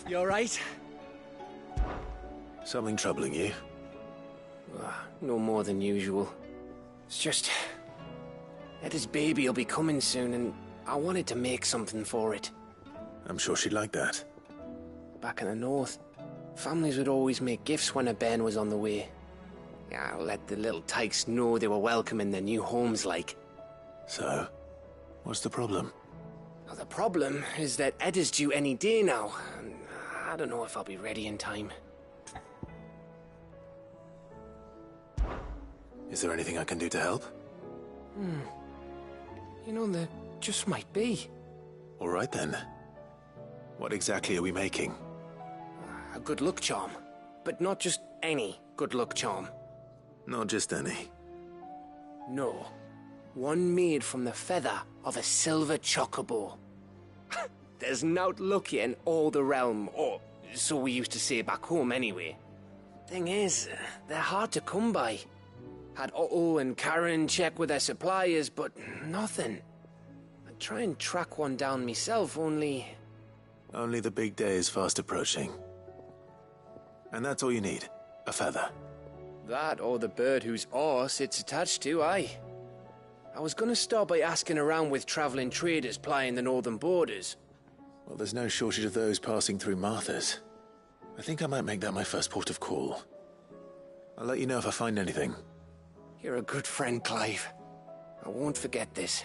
You alright? Something troubling you? No more than usual. It's just... Eda's baby will be coming soon, and I wanted to make something for it. I'm sure she'd like that. Back in the north, families would always make gifts when a bairn was on the way. Yeah, let the little tykes know they were welcome in their new homes, like. So, what's the problem? Well, the problem is that Eda's due any day now, and I don't know if I'll be ready in time. Is there anything I can do to help? You know, there just might be. All right then. What exactly are we making? A good luck charm. But not just any good luck charm. Not just any. No. One made from the feather of a silver chocobo. There's naught luckier in all the realm, or so we used to say back home anyway. Thing is, they're hard to come by. Had Otto and Karen check with their suppliers, but nothing. I'd try and track one down myself, only... Only the big day is fast approaching. And that's all you need, a feather. That or the bird whose horse it's attached to, aye. I was gonna start by asking around with travelling traders plying the northern borders. Well, there's no shortage of those passing through Martha's. I think I might make that my first port of call. I'll let you know if I find anything. You're a good friend, Clive. I won't forget this.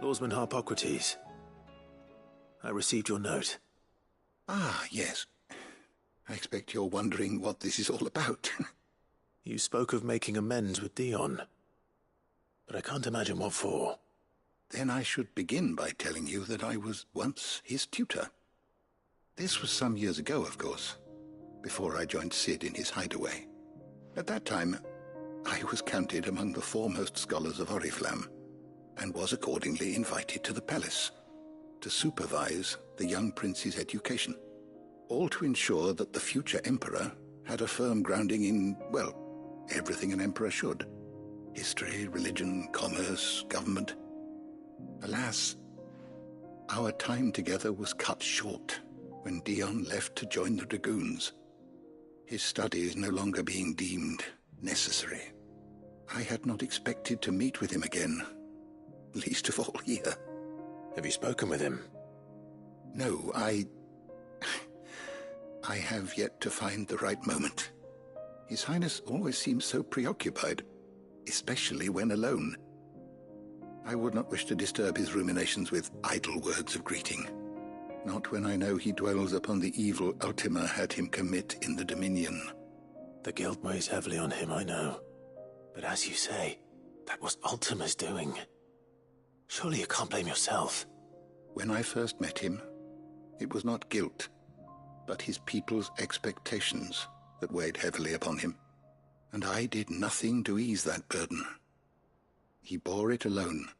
Lawsman Harpocrates. I received your note. Ah, yes. I expect you're wondering what this is all about. You spoke of making amends with Dion. But I can't imagine what for. Then I should begin by telling you that I was once his tutor. This was some years ago, of course, before I joined Sid in his hideaway. At that time, I was counted among the foremost scholars of Oriflamme, and was accordingly invited to the palace to supervise the young prince's education, all to ensure that the future emperor had a firm grounding in, well, everything an emperor should. History, religion, commerce, government. Alas, our time together was cut short when Dion left to join the dragoons, his studies no longer being deemed necessary. I had not expected to meet with him again, least of all here. Have you spoken with him? No, I have yet to find the right moment. His Highness always seems so preoccupied, especially when alone. I would not wish to disturb his ruminations with idle words of greeting, not when I know he dwells upon the evil Ultima had him commit in the Dominion. The guilt weighs heavily on him, I know. But as you say, that was Ultima's doing. Surely you can't blame yourself. When I first met him, it was not guilt, but his people's expectations that weighed heavily upon him, and I did nothing to ease that burden. He bore it alone,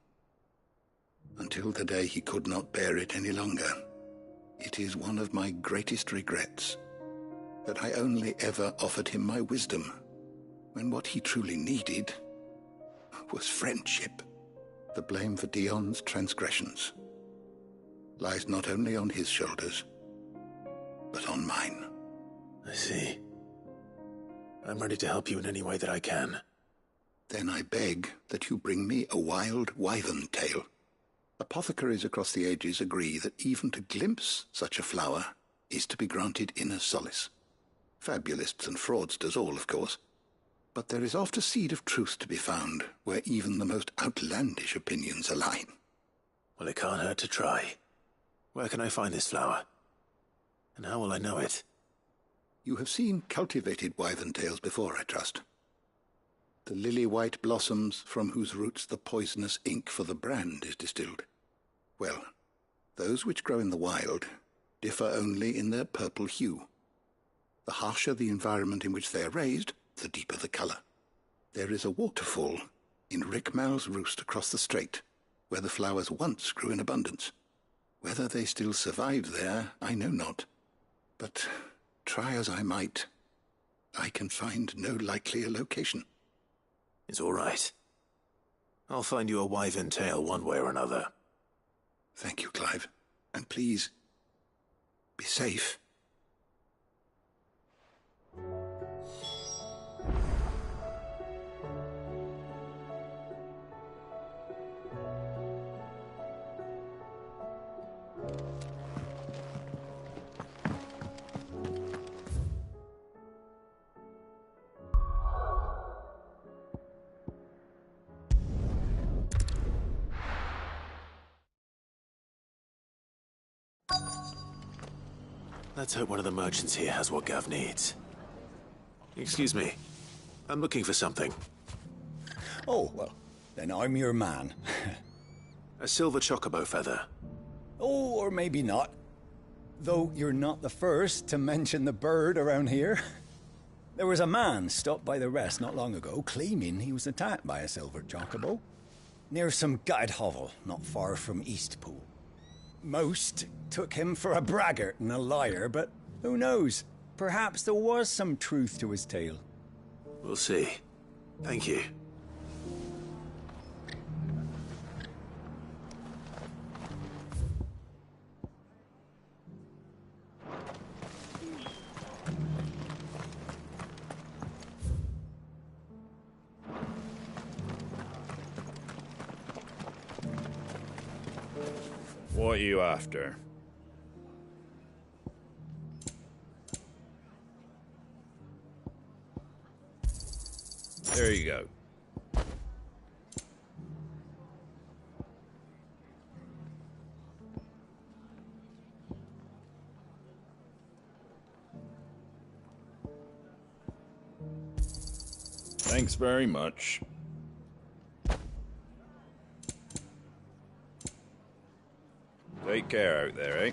until the day he could not bear it any longer. It is one of my greatest regrets that I only ever offered him my wisdom, when what he truly needed was friendship. The blame for Dion's transgressions lies not only on his shoulders, but on mine. I see. I'm ready to help you in any way that I can. Then I beg that you bring me a wild wyvern tail. Apothecaries across the ages agree that even to glimpse such a flower is to be granted inner solace. Fabulists and fraudsters all, of course. But there is oft a seed of truth to be found where even the most outlandish opinions align. Well, it can't hurt to try. Where can I find this flower? And how will I know it? You have seen cultivated wyvern tails before, I trust. The lily-white blossoms from whose roots the poisonous ink for the brand is distilled. Well, those which grow in the wild differ only in their purple hue. The harsher the environment in which they are raised, the deeper the color. There is a waterfall in Rick Mal's roost across the strait, where the flowers once grew in abundance. Whether they still survive there, I know not. But try as I might, I can find no likelier location. It's all right. I'll find you a wyvern tail one way or another. Thank you, Clive. And please, be safe. Let's hope one of the merchants here has what Gav needs. Excuse me. I'm looking for something. Oh, well, then I'm your man. A silver chocobo feather. Oh, or maybe not. Though you're not the first to mention the bird around here. There was a man stopped by the rest not long ago claiming he was attacked by a silver chocobo near some gutted hovel not far from Eastpool. Most took him for a braggart and a liar, but who knows? Perhaps there was some truth to his tale. We'll see. Thank you. What are you after? There you go. Thanks very much. Take care out there, eh?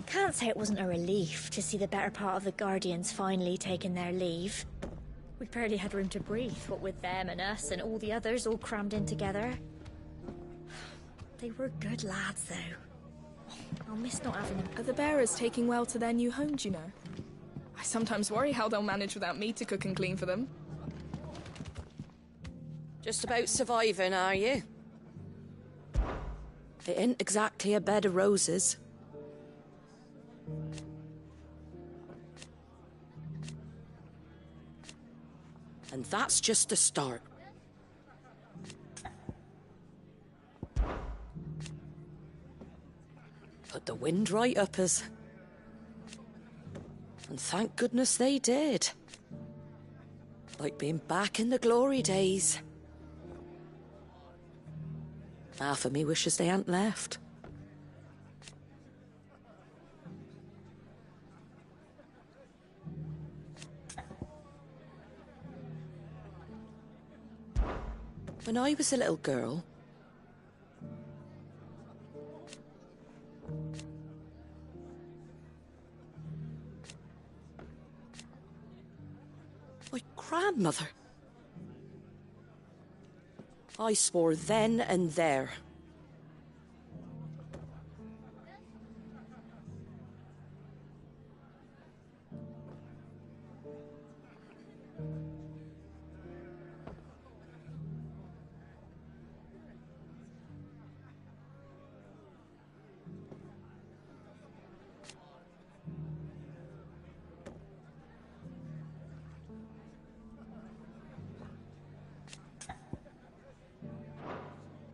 Can't say it wasn't a relief to see the better part of the Guardians finally taking their leave. We barely had room to breathe, what with them and us and all the others all crammed in together. They were good lads, though. I'll miss not having them. Are the bearers taking well to their new homes, you know? I sometimes worry how they'll manage without me to cook and clean for them. Just about surviving, are you? It ain't exactly a bed of roses. And that's just the start. Put the wind right up us. And thank goodness they did. Like being back in the glory days. Half of me wishes they hadn't left. When I was a little girl, my grandmother, I swore then and there.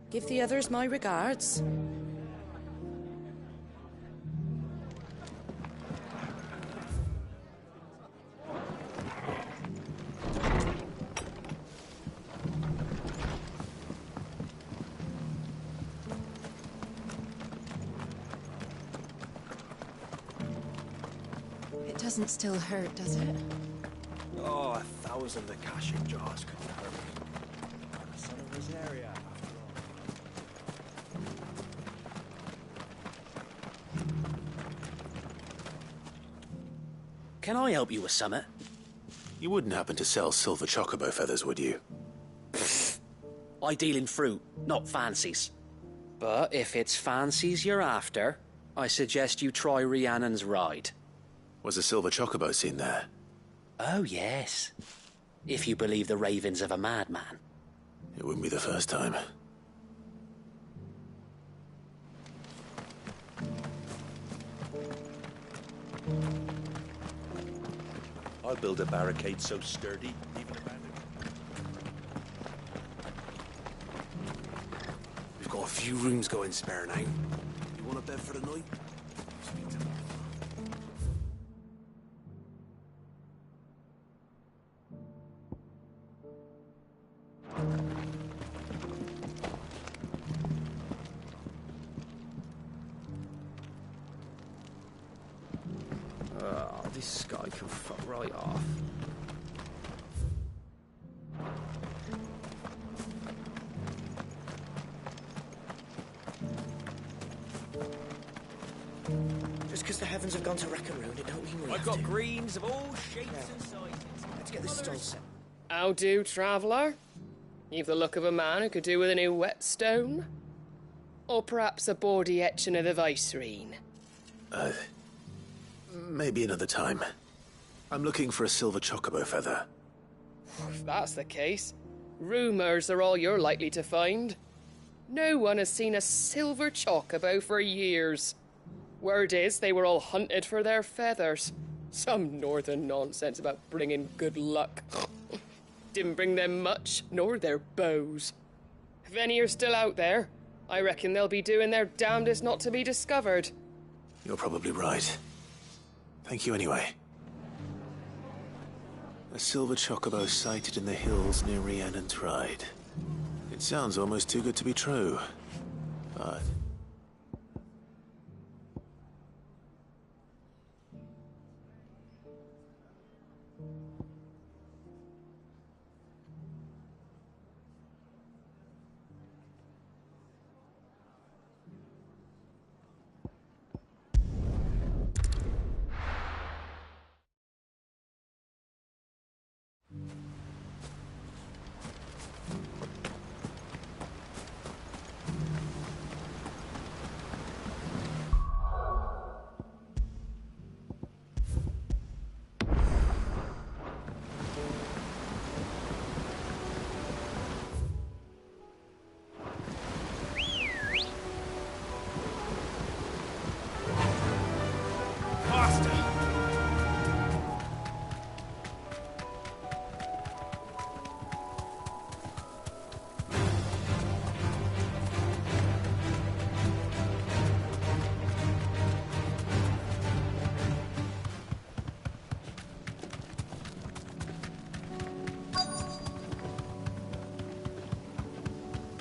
Give the others my regards. Doesn't still hurt, does it? Oh, 1,000 Akashic jars couldn't hurt me. I'm a son of Rosaria, after all. Can I help you with summit? You wouldn't happen to sell silver chocobo feathers, would you? I deal in fruit, not fancies. But if it's fancies you're after, I suggest you try Rhiannon's ride. Was a silver chocobo seen there? Oh, yes. If you believe the ravings of a madman. It wouldn't be the first time. I'll build a barricade so sturdy, even a bandit. We've got a few rooms going spare now. You want a bed for the night? Speak to me. This guy can fuck right off. Just because the heavens have gone to Rackaroon, it don't mean we I've have got to. greens of all shapes and sizes. Let's get this stall set. How do, traveller? You've the look of a man who could do with a new whetstone. Or perhaps a bawdy etching of the Vicerine. Maybe another time. I'm looking for a silver chocobo feather. If that's the case, rumours are all you're likely to find. No one has seen a silver chocobo for years. Word is they were all hunted for their feathers. Some northern nonsense about bringing good luck. Didn't bring them much, nor their bows. If any are still out there, I reckon they'll be doing their damnedest not to be discovered. You're probably right. Thank you anyway. A silver chocobo sighted in the hills near Rhiannon's Ride. It sounds almost too good to be true. But...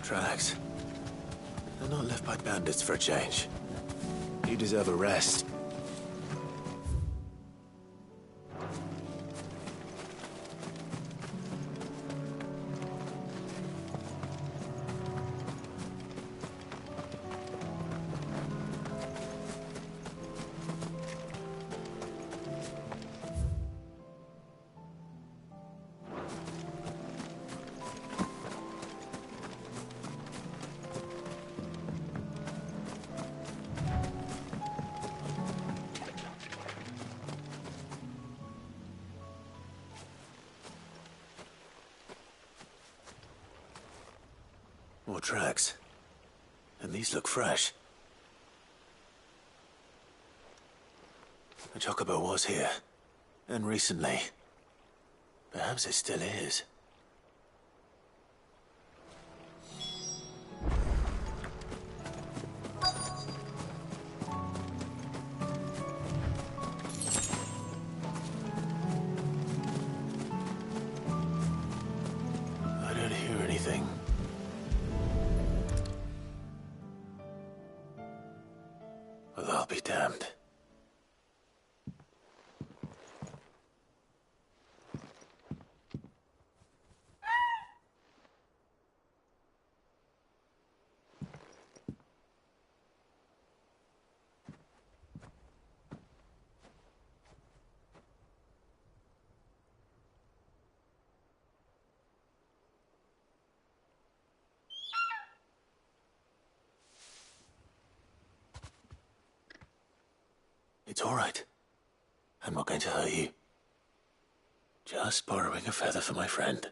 Tracks. They're not left by bandits for a change. You deserve a rest. More tracks. And these look fresh. The chocobo was here. And recently. Perhaps it still is. I don't hear anything. Well, I'll be damned. It's all right. I'm not going to hurt you. Just borrowing a feather for my friend.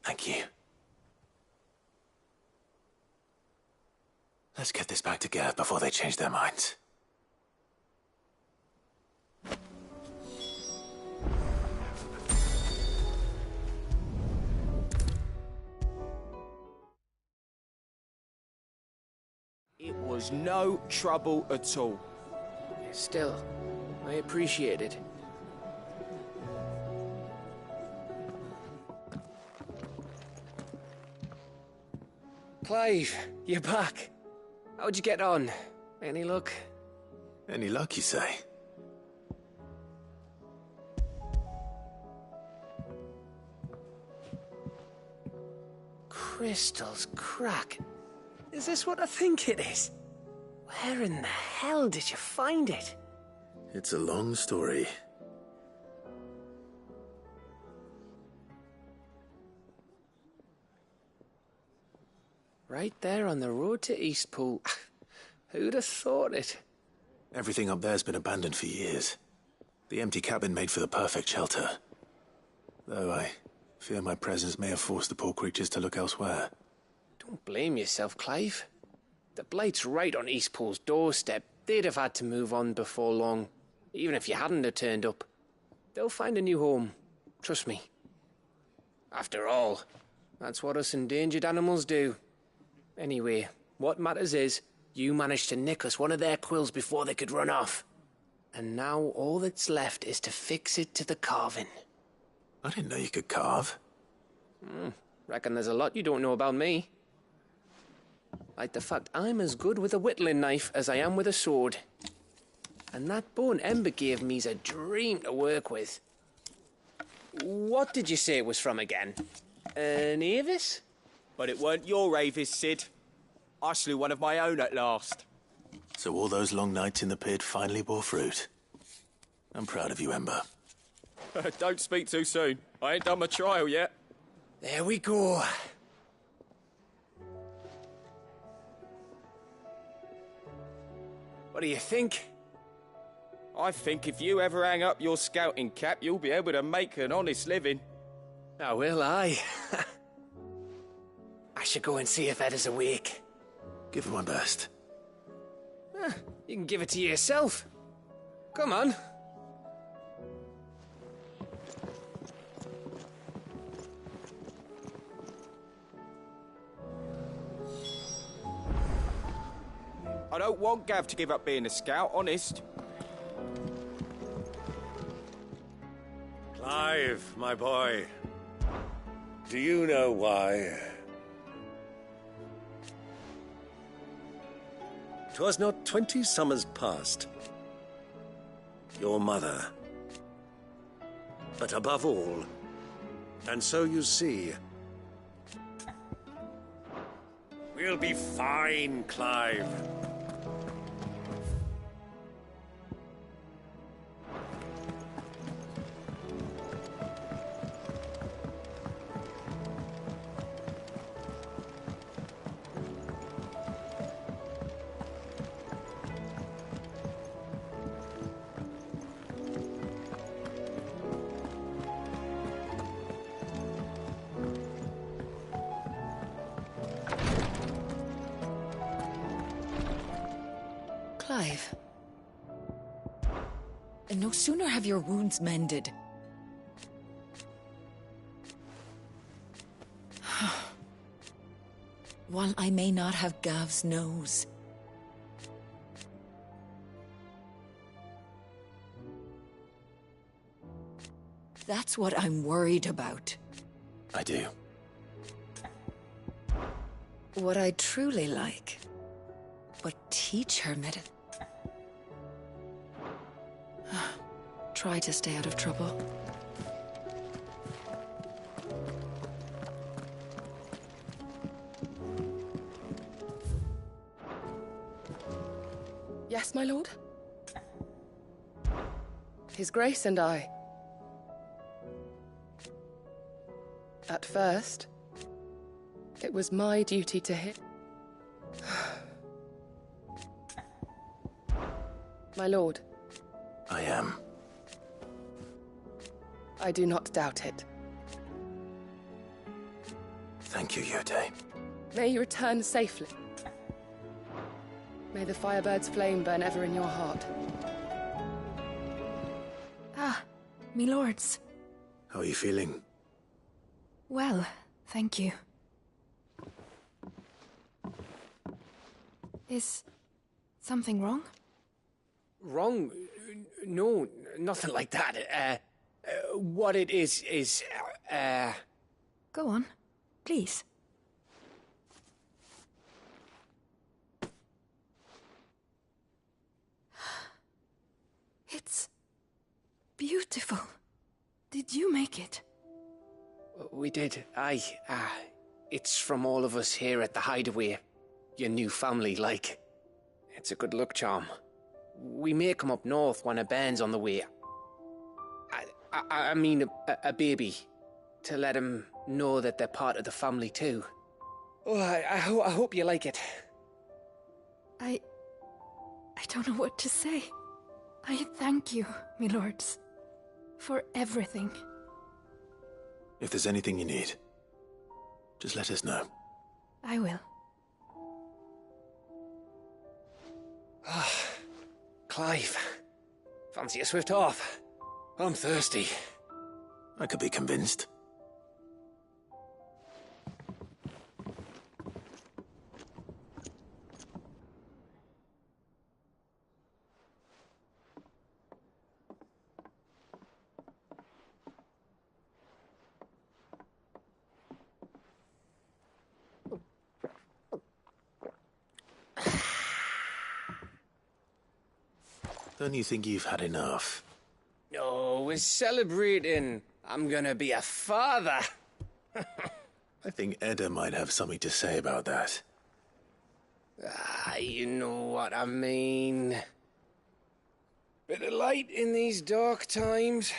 Thank you. Let's get this back to Gav before they change their minds. It was no trouble at all. Still, I appreciate it. Clive, you're back. How'd you get on? Any luck? Any luck, you say? Crystal's crack. Is this what I think it is? Where in the hell did you find it? It's a long story. Right there on the road to Eastpool. Who'd have thought it? Everything up there's been abandoned for years. The empty cabin made for the perfect shelter. Though I fear my presence may have forced the poor creatures to look elsewhere. Don't blame yourself, Clive. The Blight's right on Eastpool's doorstep. They'd have had to move on before long, even if you hadn't have turned up. They'll find a new home. Trust me. After all, that's what us endangered animals do. Anyway, what matters is, you managed to nick us one of their quills before they could run off. And now all that's left is to fix it to the carving. I didn't know you could carve. Reckon there's a lot you don't know about me. Like the fact I'm as good with a whittling knife as I am with a sword. And that bone Ember gave me's a dream to work with. What did you say it was from again? An Avis? But it weren't your Avis, Sid. I slew one of my own at last. So all those long nights in the pit finally bore fruit. I'm proud of you, Ember. Don't speak too soon. I ain't done my trial yet. There we go. What do you think? I think if you ever hang up your scouting cap, you'll be able to make an honest living. Oh, will I? I should go and see if Ed is awake. Give it my best. You can give it to yourself. Come on. I don't want Gav to give up being a scout, honest. Clive, my boy. Do you know why? 'Twas not 20 summers past. Your mother. But above all, and so you see, we'll be fine, Clive. Clive. And no sooner have your wounds mended. While I may not have Gav's nose, that's what I'm worried about. I do. What I'd truly like would teach her Try to stay out of trouble. Yes, my lord? His Grace and I. At first, It was my duty to hit. My lord. I am. I do not doubt it. Thank you, Yote. May you return safely. May the Firebird's flame burn ever in your heart. Ah, me lords. How are you feeling? Well, thank you. Is something wrong? Wrong? No, nothing like that. What it is... Go on, please. It's beautiful. Did you make it? We did, aye. It's from all of us here at the Hideaway. Your new family, like. It's a good luck charm. We may come up north when a band's on the way. I mean a baby. To let him know that they're part of the family too. Oh, I hope you like it. I don't know what to say. I thank you, me lords, for everything. If there's anything you need, just let us know. I will. Clive, fancy a swift off? I'm thirsty. I could be convinced. Don't you think you've had enough? Oh, we're celebrating. I'm gonna be a father. I think Edda might have something to say about that. You know what I mean. Bit of light in these dark times.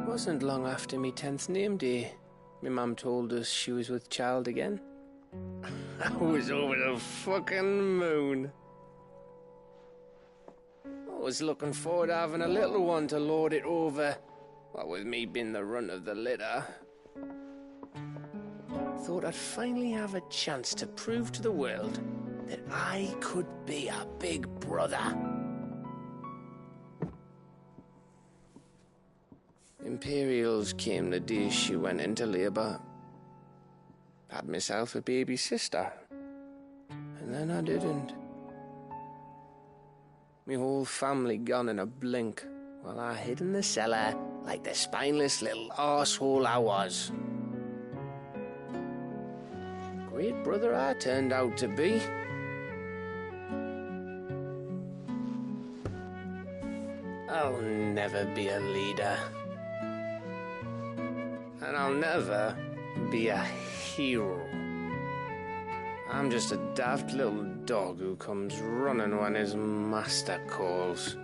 Wasn't long after me 10th name day. My mum told us she was with child again. I was over the fucking moon. I was looking forward to having a little one to lord it over. What with me being the runt of the litter. Thought I'd finally have a chance to prove to the world that I could be a big brother. Imperials came the day she went into labour. Had myself a baby sister. And then I didn't. My whole family gone in a blink, while I hid in the cellar like the spineless little arsehole I was. Great brother I turned out to be. I'll never be a leader. And I'll never be a hero. I'm just a daft little dog who comes running when his master calls.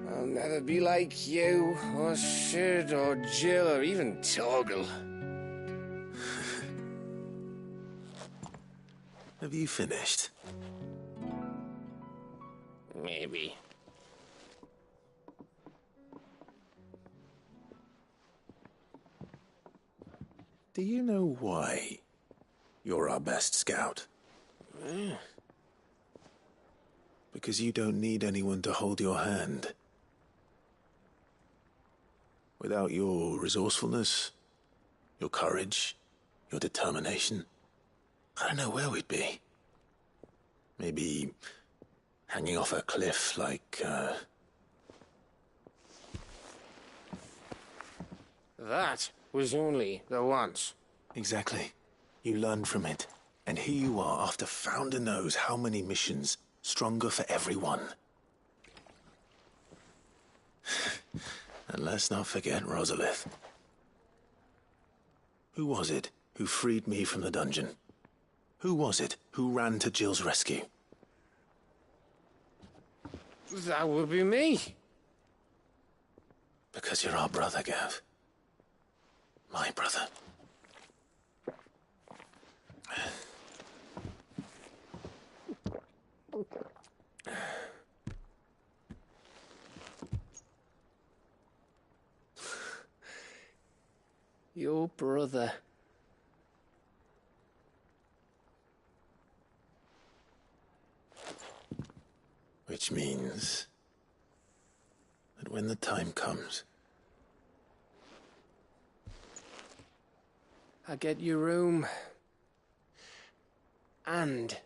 I'll never be like you, or Sid, or Jill, or even Torgal. Have you finished? Maybe. Do you know why you're our best scout? Because you don't need anyone to hold your hand. Without your resourcefulness, your courage, your determination, I don't know where we'd be. Maybe hanging off a cliff like, That was only the once. Exactly. You learned from it. And here you are after Founder knows how many missions, stronger for everyone. And let's not forget Rosalith. Who was it who freed me from the dungeon? Who was it who ran to Jill's rescue? That would be me. because you're our brother, Gav. My brother. Your brother. Which means that when the time comes, I get your room. And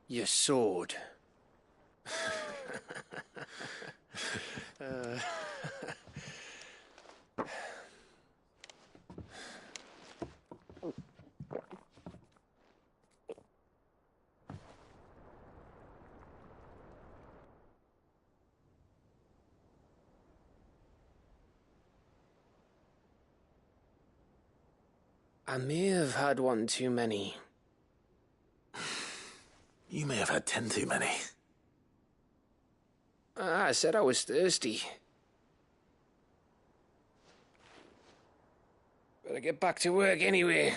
your sword. I may have had one too many. you may have had 10 too many. I said I was thirsty. Better get back to work anyway,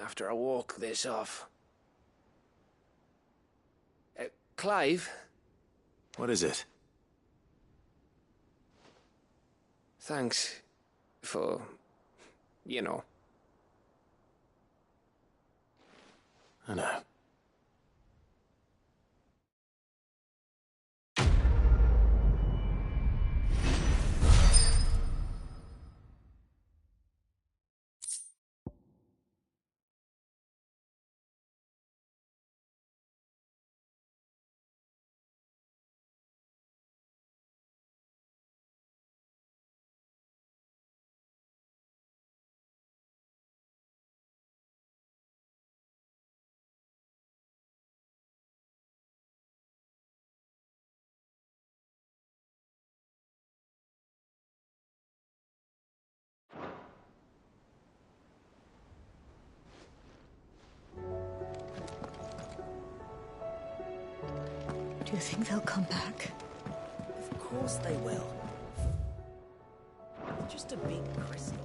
after I walk this off. Clive? What is it? Thanks for, you know. I know. Do you think they'll come back? Of course they will. They're just a big crystal.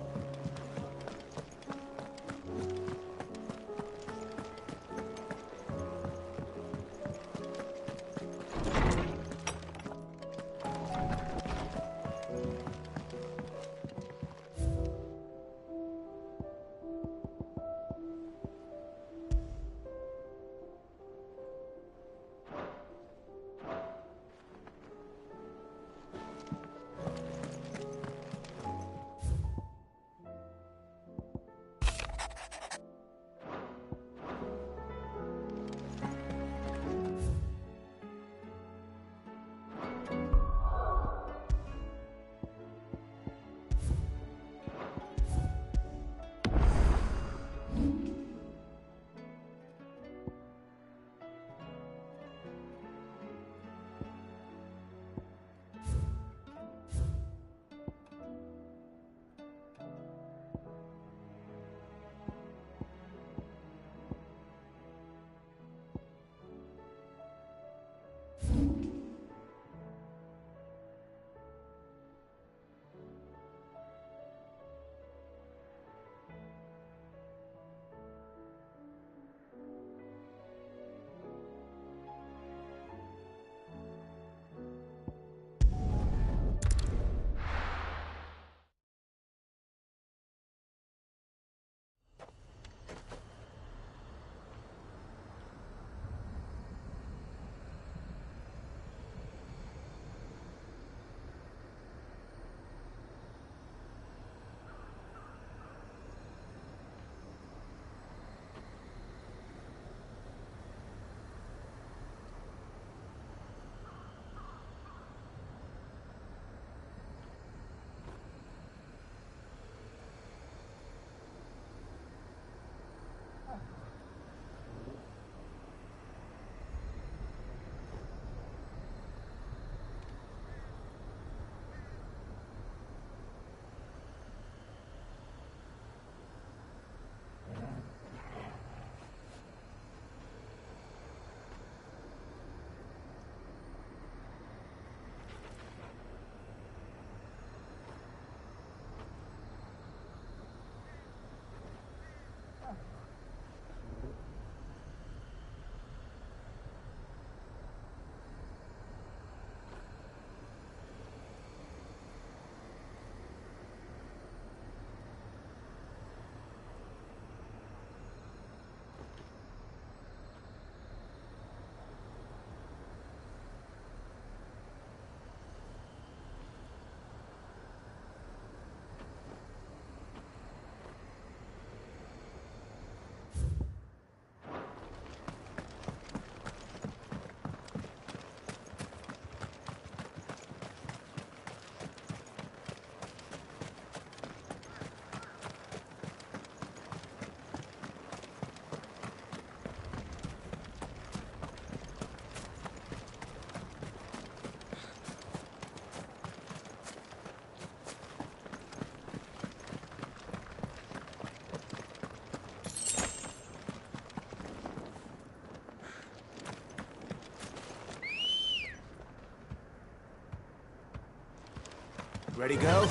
Ready, go?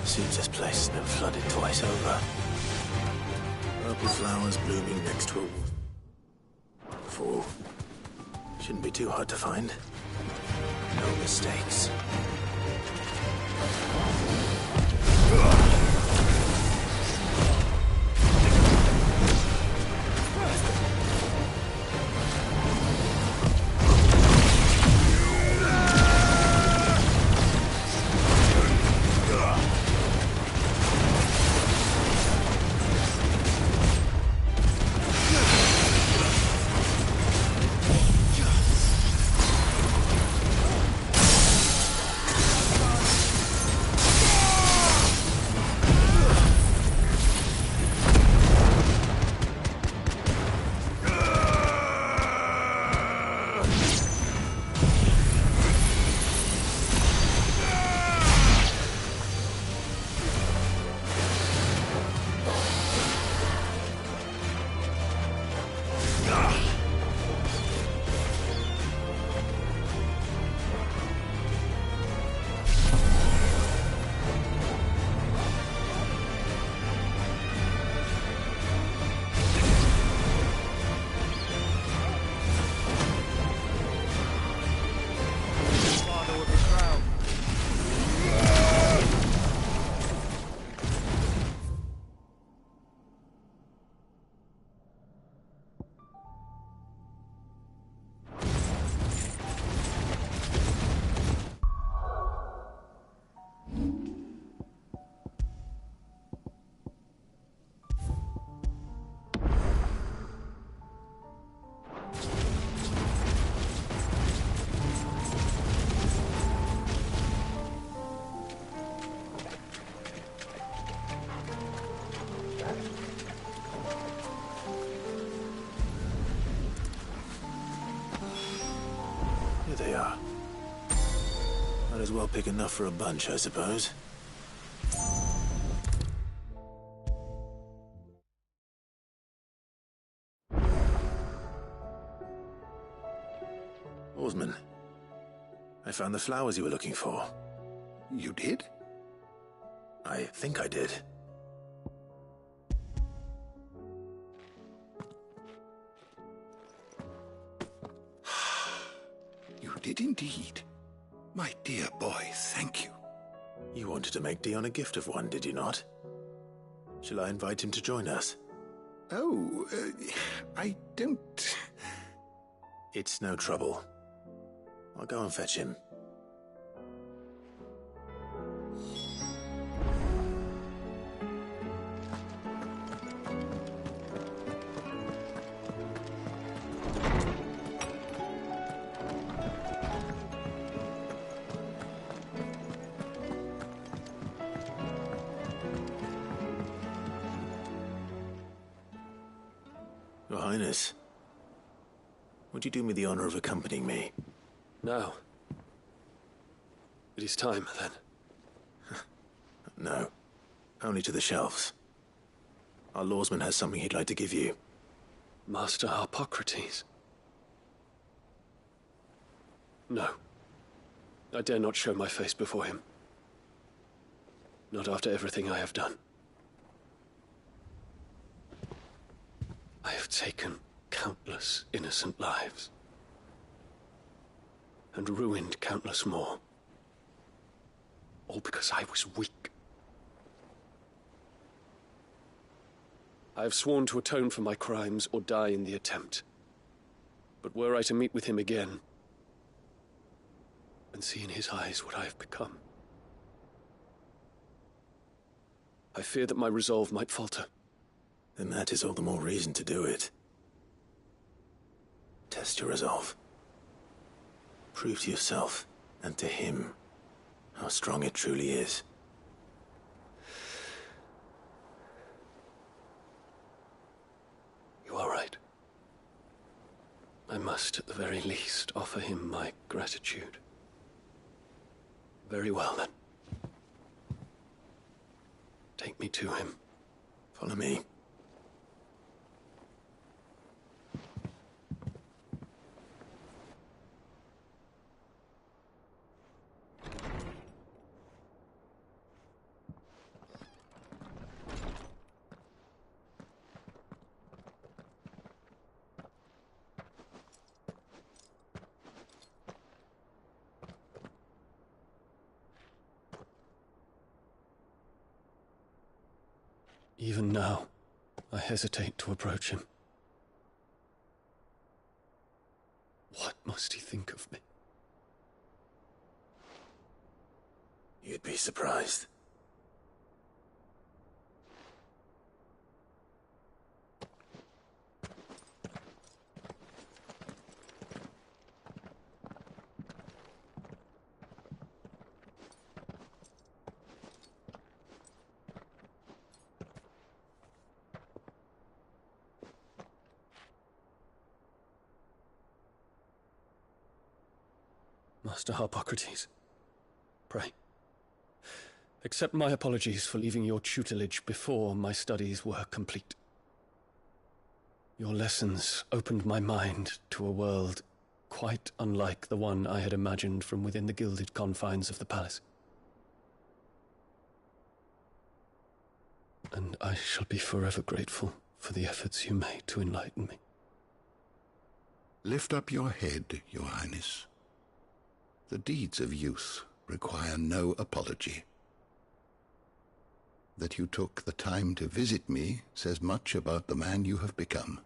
Seems this place has been flooded twice over. Purple flowers blooming next to a fall. Shouldn't be too hard to find. No mistakes. Here they are. Might as well pick enough for a bunch, I suppose. Oarsman, I found the flowers you were looking for. You did? I think I did. You did indeed. My dear boy, thank you. You wanted to make Dion a gift of one, did you not? Shall I invite him to join us? Oh, I don't... It's no trouble. I'll go and fetch him. Your Highness, would you do me the honor of accompanying me? No. It is time, then. No. Only to the shelves. Our lawsman has something he'd like to give you. Master Harpocrates. No. I dare not show my face before him. Not after everything I have done. I have taken countless innocent lives. And ruined countless more. All because I was weak. I have sworn to atone for my crimes or die in the attempt. But were I to meet with him again, and see in his eyes what I have become, I fear that my resolve might falter. then that is all the more reason to do it. Test your resolve. Prove to yourself and to him how strong it truly is. You are right. I must, at the very least, offer him my gratitude. Very well, then. Take me to him. Follow me. Even now, I hesitate to approach him. What must he think of me? You'd be surprised. Master Harpocrates, pray, accept my apologies for leaving your tutelage before my studies were complete. Your lessons opened my mind to a world quite unlike the one I had imagined from within the gilded confines of the palace. And I shall be forever grateful for the efforts you made to enlighten me. Lift up your head, Your Highness. The deeds of youth require no apology. That you took the time to visit me says much about the man you have become.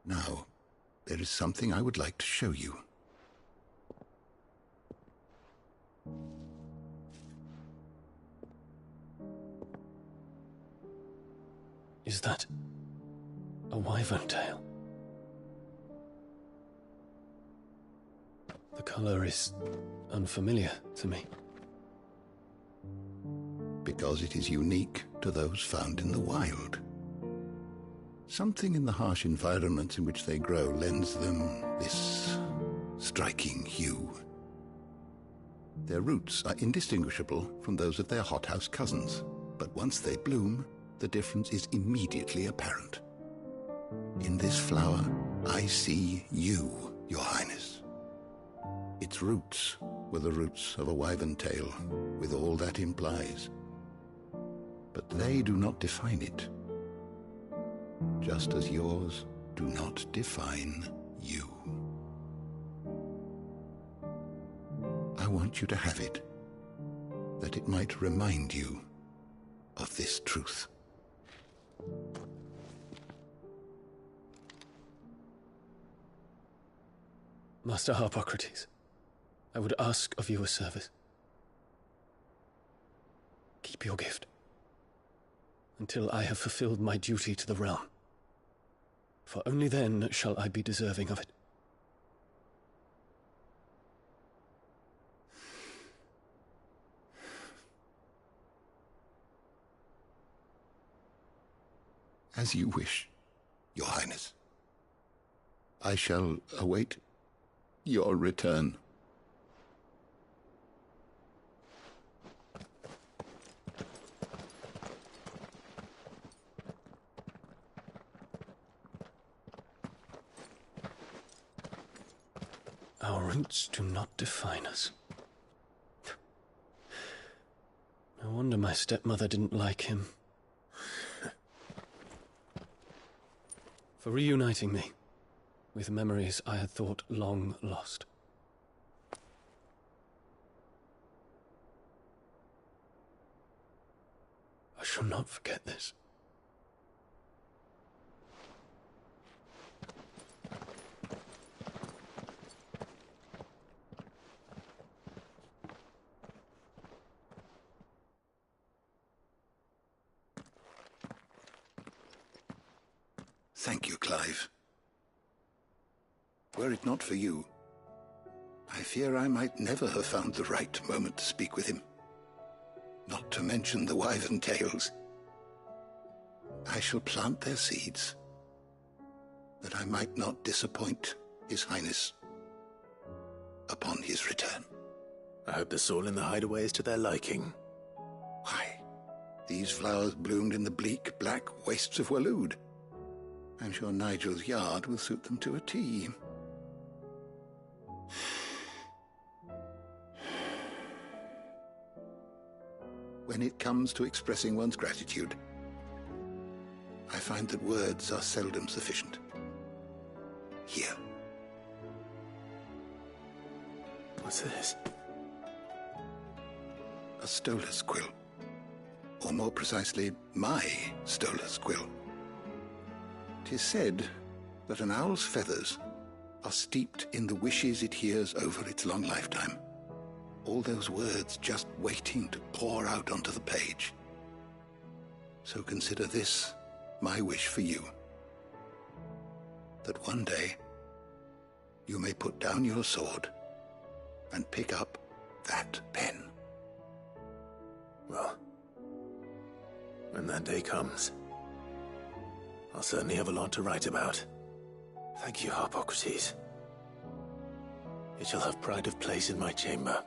Now, there is something I would like to show you. Is that a wyvern tail? The color is unfamiliar to me. Because it is unique to those found in the wild. Something in the harsh environments in which they grow lends them this striking hue. Their roots are indistinguishable from those of their hothouse cousins, but once they bloom, the difference is immediately apparent. In this flower, I see you, Your Highness. Its roots were the roots of a wyvern tail, with all that implies. But they do not define it, just as yours do not define you. I want you to have it, that it might remind you of this truth. Master Harpocrates, I would ask of you a service. Keep your gift until I have fulfilled my duty to the realm, for only then shall I be deserving of it. As you wish, Your Highness. I shall await your return. Our roots do not define us. No wonder my stepmother didn't like him. For reuniting me with memories I had thought long lost. I shall not forget this. Thank you, Clive. Were it not for you, I fear I might never have found the right moment to speak with him. Not to mention the wyvern tales. I shall plant their seeds, that I might not disappoint His Highness upon his return. I hope the soil in the hideaway is to their liking. Why, these flowers bloomed in the bleak, black wastes of Waloed. I'm sure Nigel's yard will suit them to a T. When it comes to expressing one's gratitude, I find that words are seldom sufficient. Here. What's this? A stolas quill. Or more precisely, my stolas quill. 'Tis said that an owl's feathers are steeped in the wishes it hears over its long lifetime. All those words just waiting to pour out onto the page. So consider this my wish for you. That one day you may put down your sword and pick up that pen. Well, when that day comes, I'll certainly have a lot to write about. Thank you, Harpocrates. It shall have pride of place in my chamber.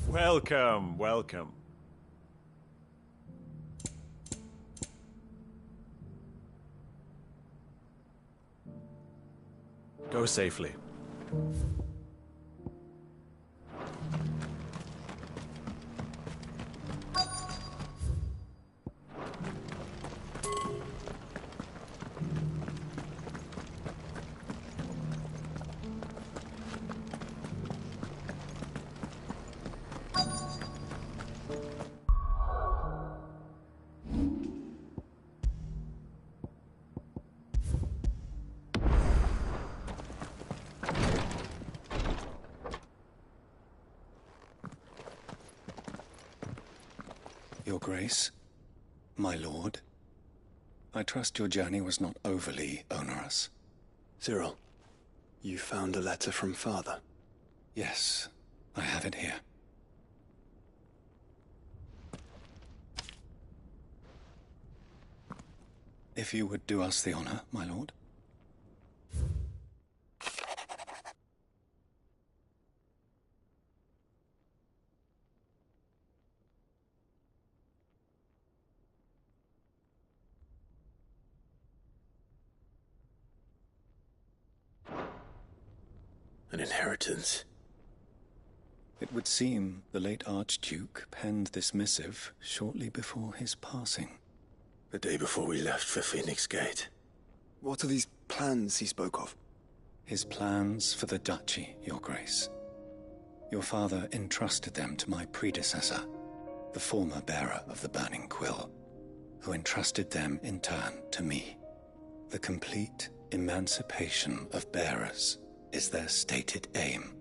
Welcome, welcome. Go safely. Your Grace, my lord, I trust your journey was not overly onerous. Cyril, you found a letter from Father? Yes, I have it here. If you would do us the honor, my lord. An inheritance. It would seem the late Archduke penned this missive shortly before his passing. The day before we left for Phoenix Gate. What are these plans he spoke of? His plans for the duchy, Your Grace. Your father entrusted them to my predecessor, the former bearer of the Burning Quill, who entrusted them in turn to me. The complete emancipation of bearers is their stated aim.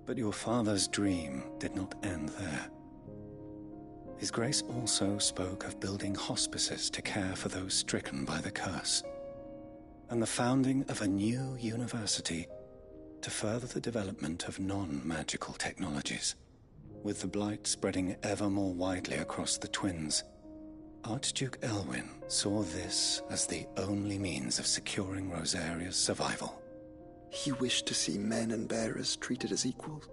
But your father's dream did not end there. His Grace also spoke of building hospices to care for those stricken by the curse, and the founding of a new university to further the development of non-magical technologies. With the blight spreading ever more widely across the twins, Archduke Elwyn saw this as the only means of securing Rosaria's survival. He wished to see men and bearers treated as equals.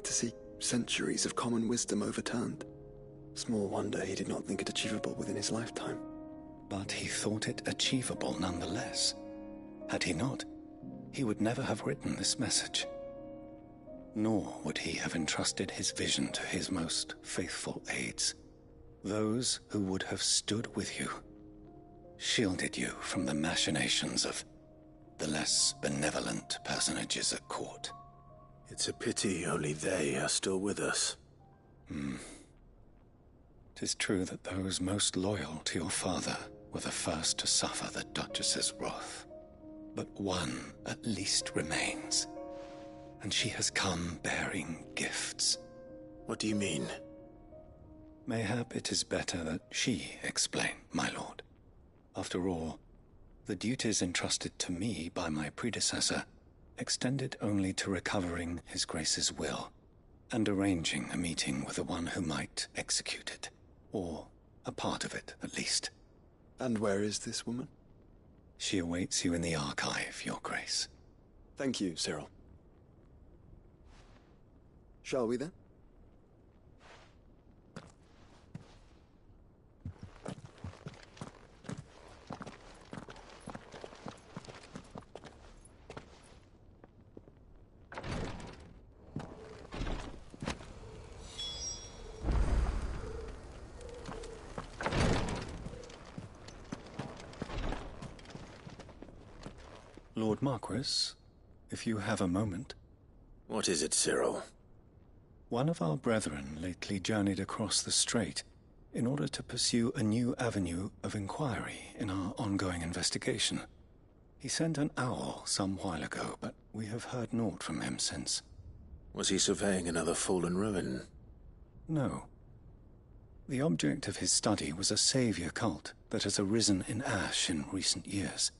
To see centuries of common wisdom overturned. Small wonder he did not think it achievable within his lifetime. But he thought it achievable nonetheless. Had he not, he would never have written this message. Nor would he have entrusted his vision to his most faithful aides, those who would have stood with you, shielded you from the machinations of the less benevolent personages at court. It's a pity only they are still with us. 'Tis true that those most loyal to your father were the first to suffer the Duchess's wrath. But one at least remains, and she has come bearing gifts. What do you mean? Mayhap it is better that she explain, my lord. After all, the duties entrusted to me by my predecessor extended only to recovering His Grace's will and arranging a meeting with the one who might execute it, or a part of it at least. And where is this woman? She awaits you in the archive, Your Grace. Thank you, Cyril. Shall we then? Lord Marquis, if you have a moment. What is it, Cyril? One of our brethren lately journeyed across the strait in order to pursue a new avenue of inquiry in our ongoing investigation. He sent an owl some while ago, but we have heard naught from him since. Was he surveying another fallen ruin? No. The object of his study was a savior cult that has arisen in Ash in recent years.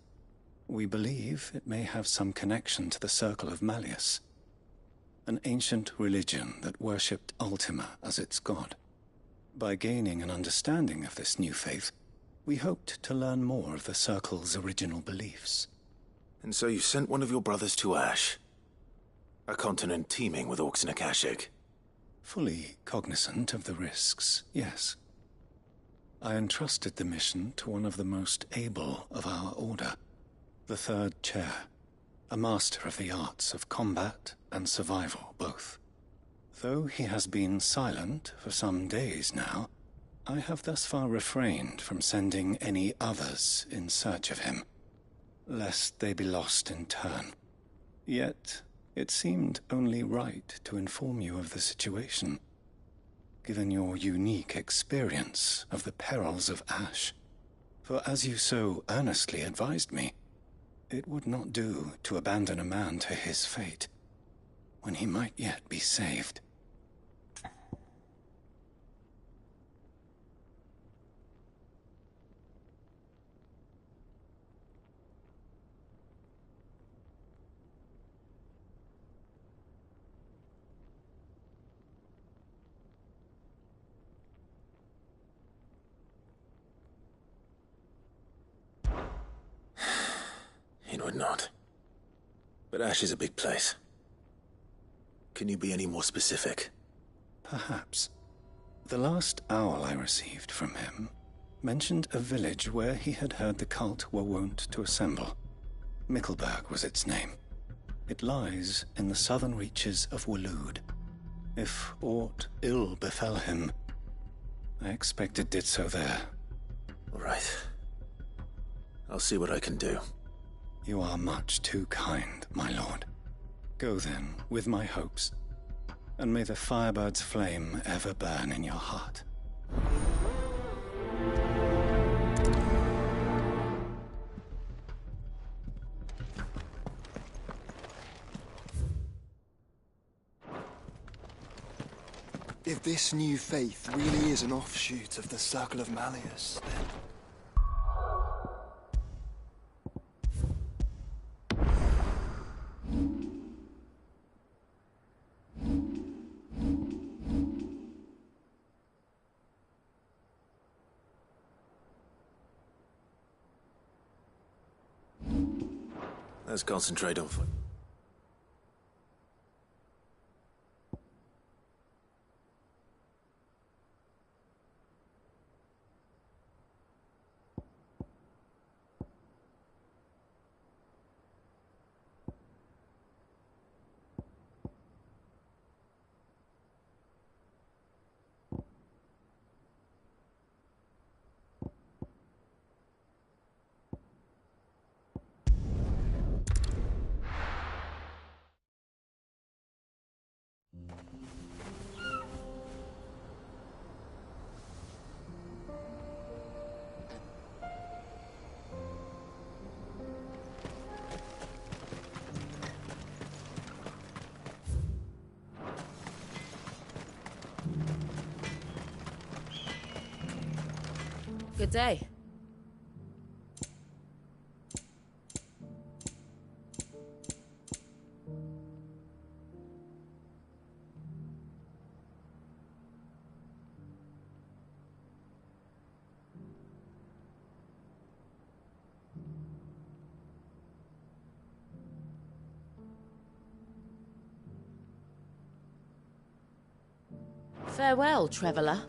We believe it may have some connection to the Circle of Malleus, an ancient religion that worshipped Ultima as its god. By gaining an understanding of this new faith, we hoped to learn more of the Circle's original beliefs. And so you sent one of your brothers to Ash, a continent teeming with orcs and Akashic. Fully cognizant of the risks, yes. I entrusted the mission to one of the most able of our order, the third chair, a master of the arts of combat and survival both. Though he has been silent for some days now, I have thus far refrained from sending any others in search of him, lest they be lost in turn. Yet, it seemed only right to inform you of the situation, given your unique experience of the perils of Ash. For as you so earnestly advised me, it would not do to abandon a man to his fate, when he might yet be saved. It would not. But Ash is a big place. Can you be any more specific? Perhaps. The last owl I received from him mentioned a village where he had heard the cult were wont to assemble. Mickleburg was its name. It lies in the southern reaches of Waloed. If aught ill befell him, I expect it did so there. All right. I'll see what I can do. You are much too kind, my lord. Go then, with my hopes, and may the Firebird's flame ever burn in your heart. If this new faith really is an offshoot of the Circle of Malleus, then... Let's concentrate on... Good day. Farewell, traveller.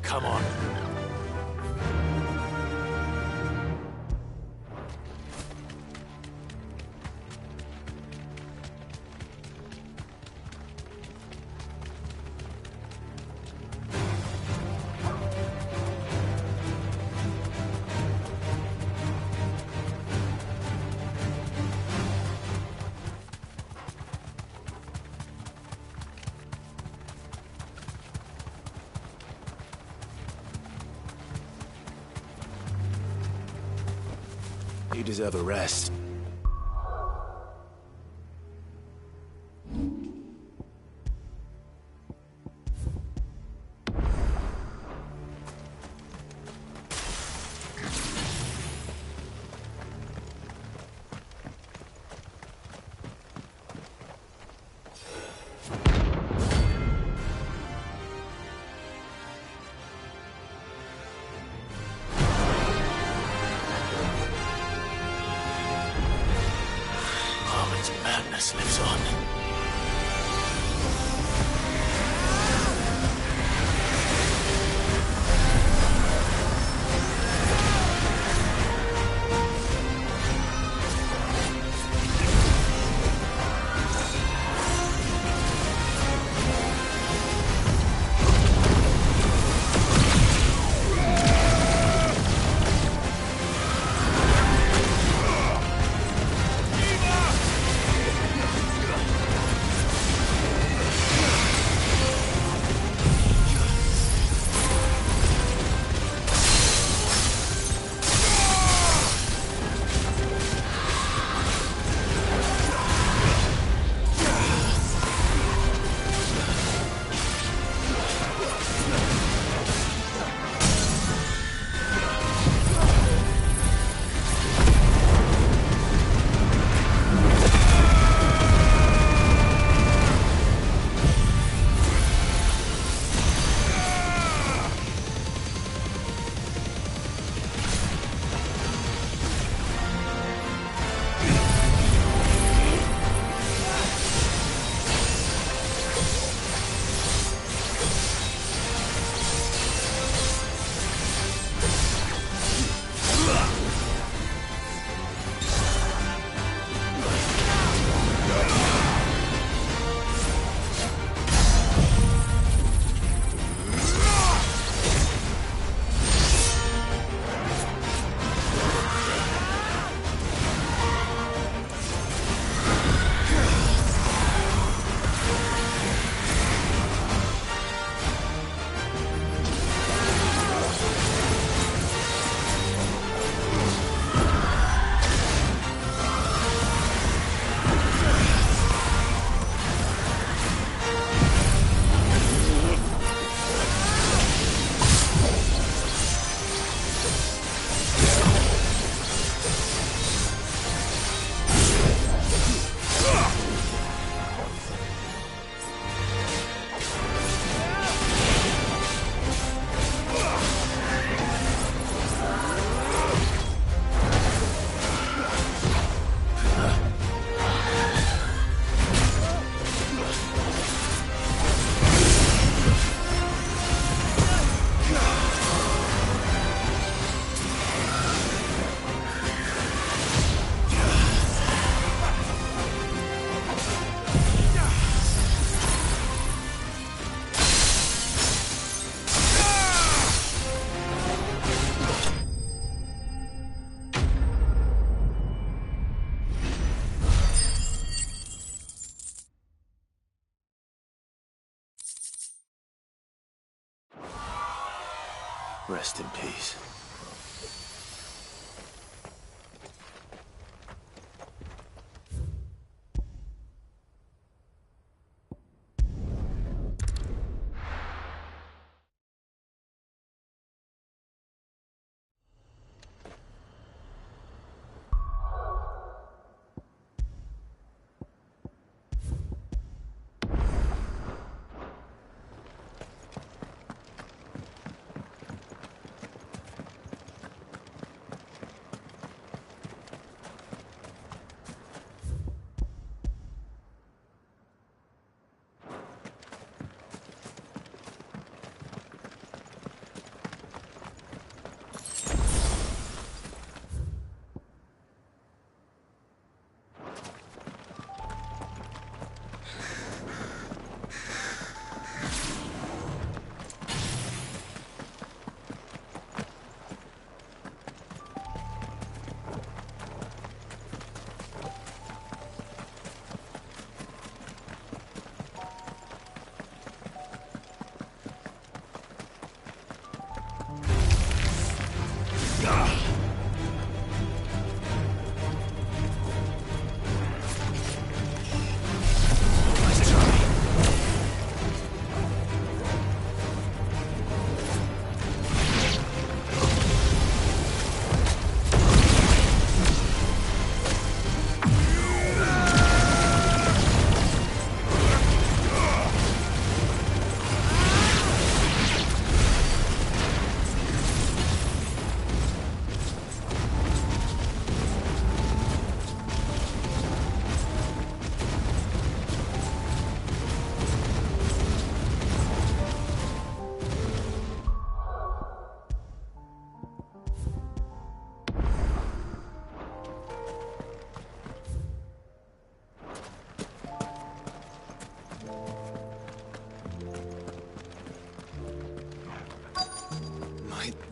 Come on. You deserve a rest. Madness lives on. Rest in peace.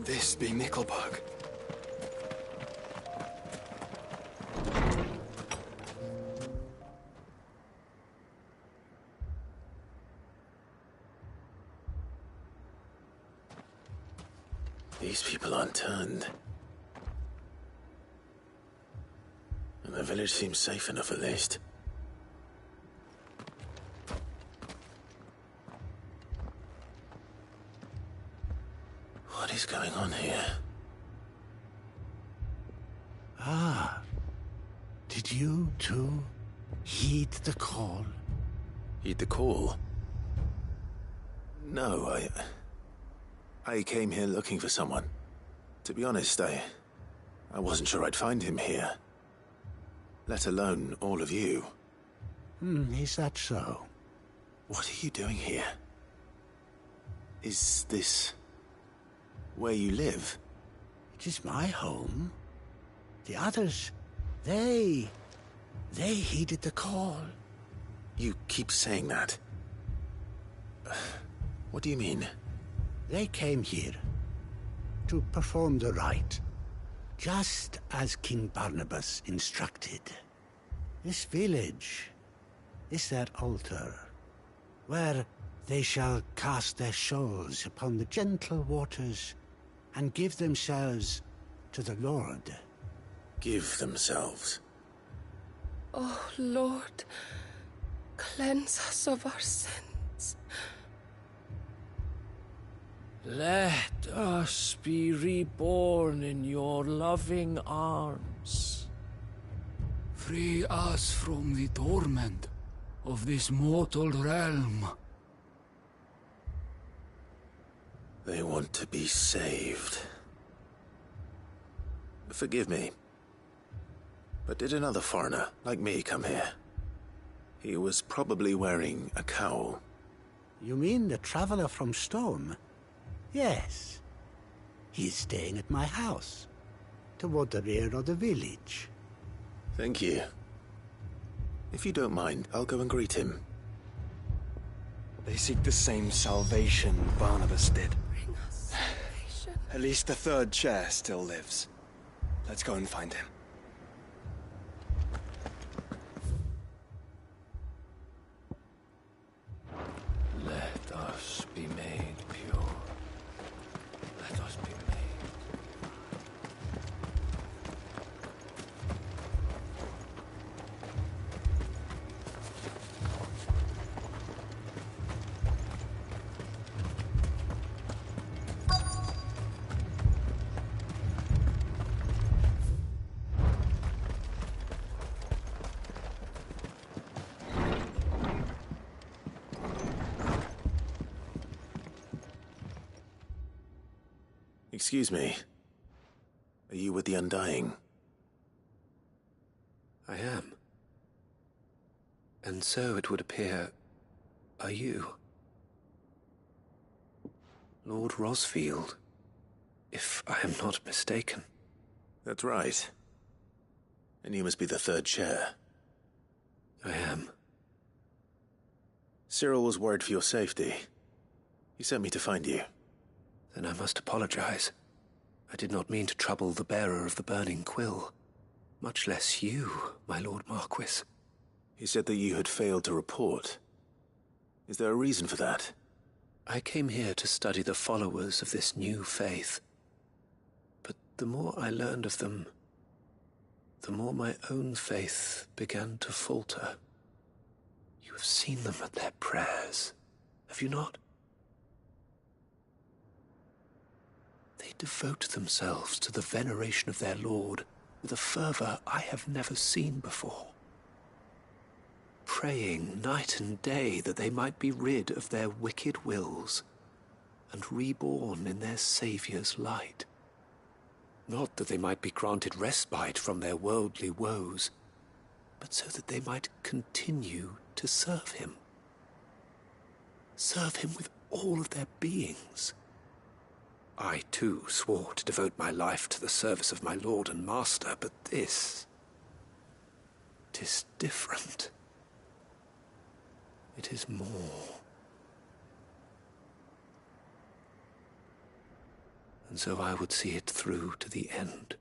This be Nickelbug. These people aren't turned. And the village seems safe enough at least. What is going on here? Ah. Did you, too, heed the call? Heed the call? No, I came here looking for someone. To be honest, I wasn't sure I'd find him here. Let alone all of you. Is that so? What are you doing here? Is this where you live? It is my home. The others, they heeded the call. You keep saying that. What do you mean? They came here to perform the rite, just as King Barnabas instructed. This village is their altar, where they shall cast their shoals upon the gentle waters and give themselves to the Lord. Give themselves? Oh, Lord, cleanse us of our sins. Let us be reborn in your loving arms. Free us from the torment of this mortal realm. They want to be saved. Forgive me, but did another foreigner like me come here? He was probably wearing a cowl. You mean the traveler from Storm? Yes. He's staying at my house, toward the rear of the village. Thank you. If you don't mind, I'll go and greet him. They seek the same salvation Barnabas did. Bring us salvation. At least the third chair still lives. Let's go and find him. Let us be made pure. Let us be made Excuse me. Are you with the Undying? I am. And so it would appear, are you? Lord Rosfield, if I am not mistaken. That's right. And you must be the third chair. I am. Cyril was worried for your safety. He sent me to find you. Then I must apologize. I did not mean to trouble the bearer of the burning quill. Much less you, my Lord Marquis. He said that you had failed to report. Is there a reason for that? I came here to study the followers of this new faith. But the more I learned of them, the more my own faith began to falter. You have seen them at their prayers, have you not? They devote themselves to the veneration of their Lord with a fervor I have never seen before. Praying night and day that they might be rid of their wicked wills and reborn in their Saviour's light. Not that they might be granted respite from their worldly woes, but so that they might continue to serve him. Serve him with all of their beings. I, too, swore to devote my life to the service of my Lord and Master, but this... 'tis different. It is more. And so I would see it through to the end.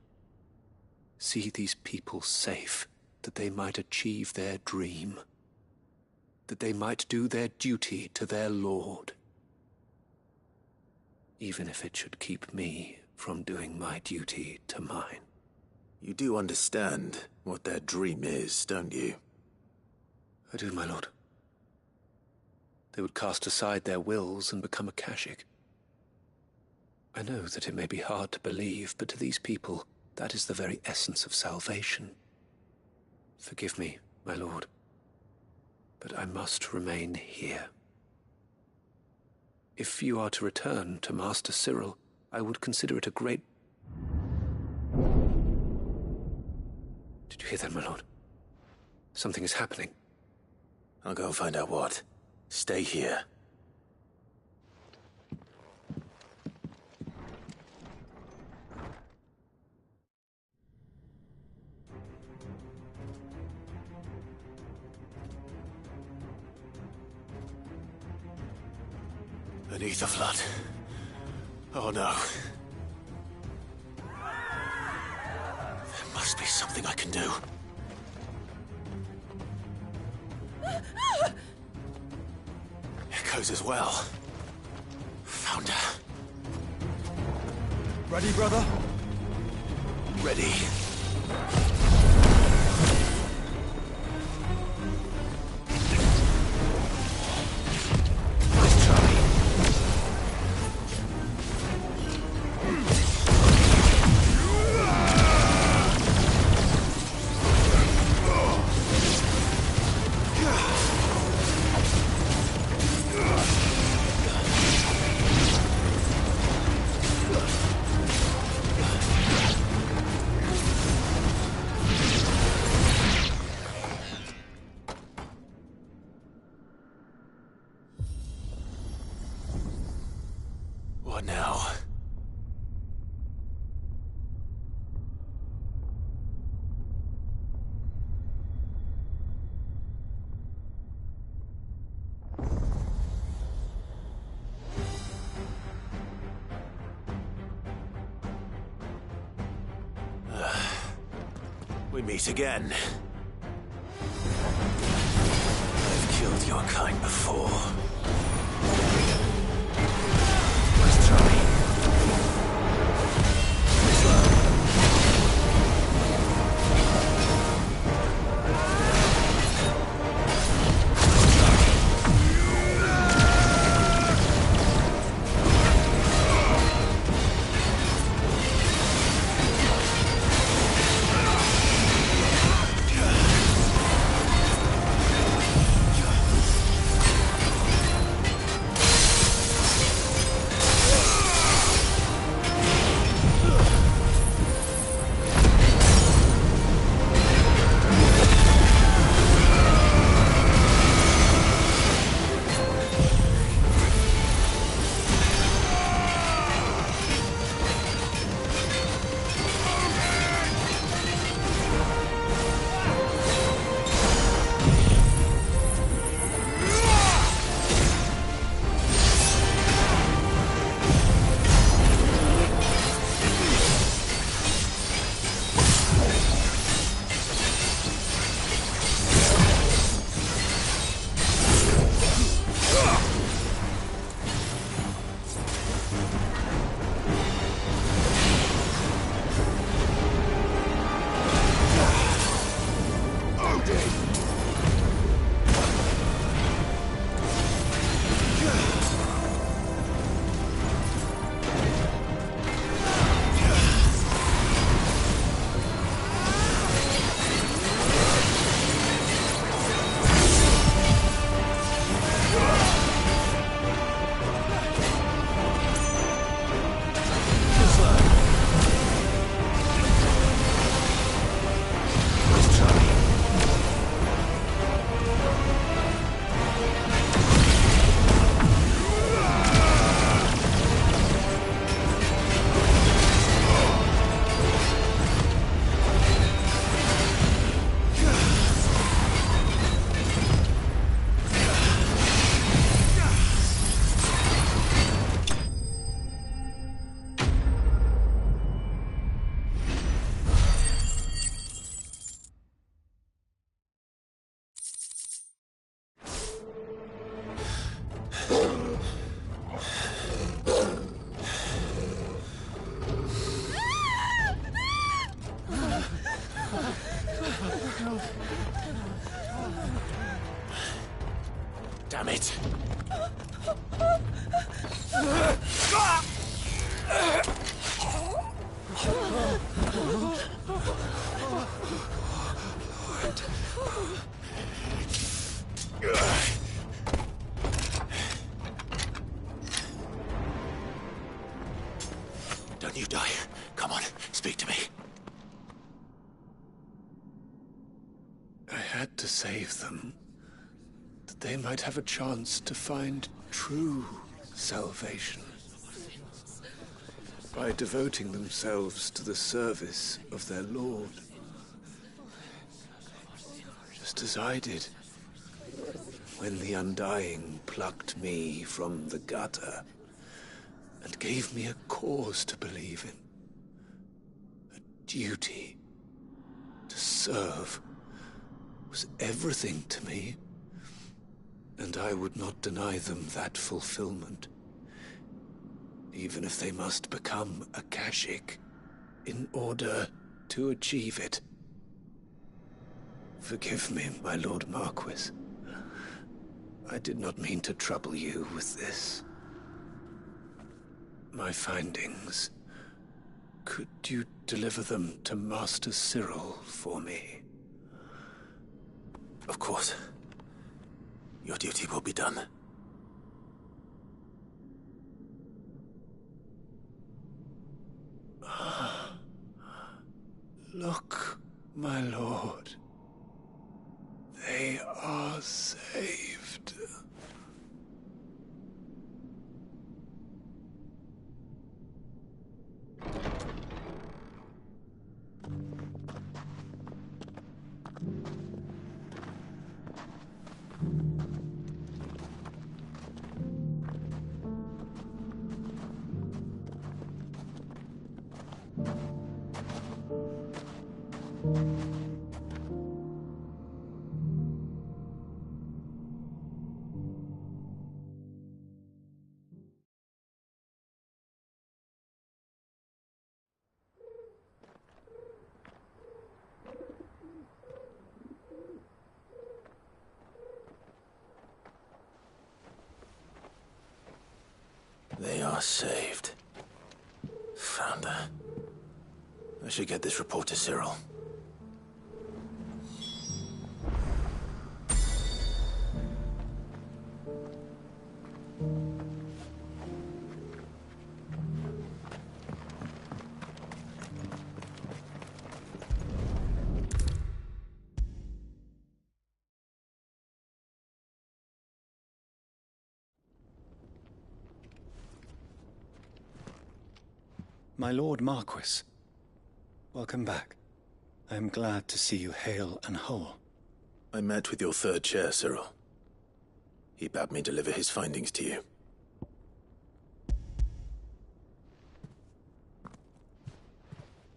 See these people safe, that they might achieve their dream. That they might do their duty to their Lord. Even if it should keep me from doing my duty to mine. You do understand what their dream is, don't you? I do, my lord. They would cast aside their wills and become Akashic. I know that it may be hard to believe, but to these people, that is the very essence of salvation. Forgive me, my lord, but I must remain here. If you are to return to Master Cyril, I would consider it a great... Did you hear that, my lord? Something is happening. I'll go and find out what. Stay here. Beneath the flood. Oh no. There must be something I can do. Echoes as well. Found her. Ready, brother? Ready. What now? We meet again. I've killed your kind before. Let's try. Damn it! Don't you die. Come on, speak to me. I had to save them, that they might have a chance to find true salvation. By devoting themselves to the service of their Lord. Just as I did, when the Undying plucked me from the gutter and gave me a cause to believe in. A duty to serve was everything to me, and I would not deny them that fulfillment, even if they must become a Kashik in order to achieve it. Forgive me, my Lord Marquis. I did not mean to trouble you with this. My findings. Could you deliver them to Master Cyril for me? Of course. Your duty will be done. Look, my lord. They are saved. They are saved. Founder. I should get this report to Cyril. My Lord Marquis, welcome back. I am glad to see you hale and whole. I met with your third chair, Cyril. He bade me deliver his findings to you.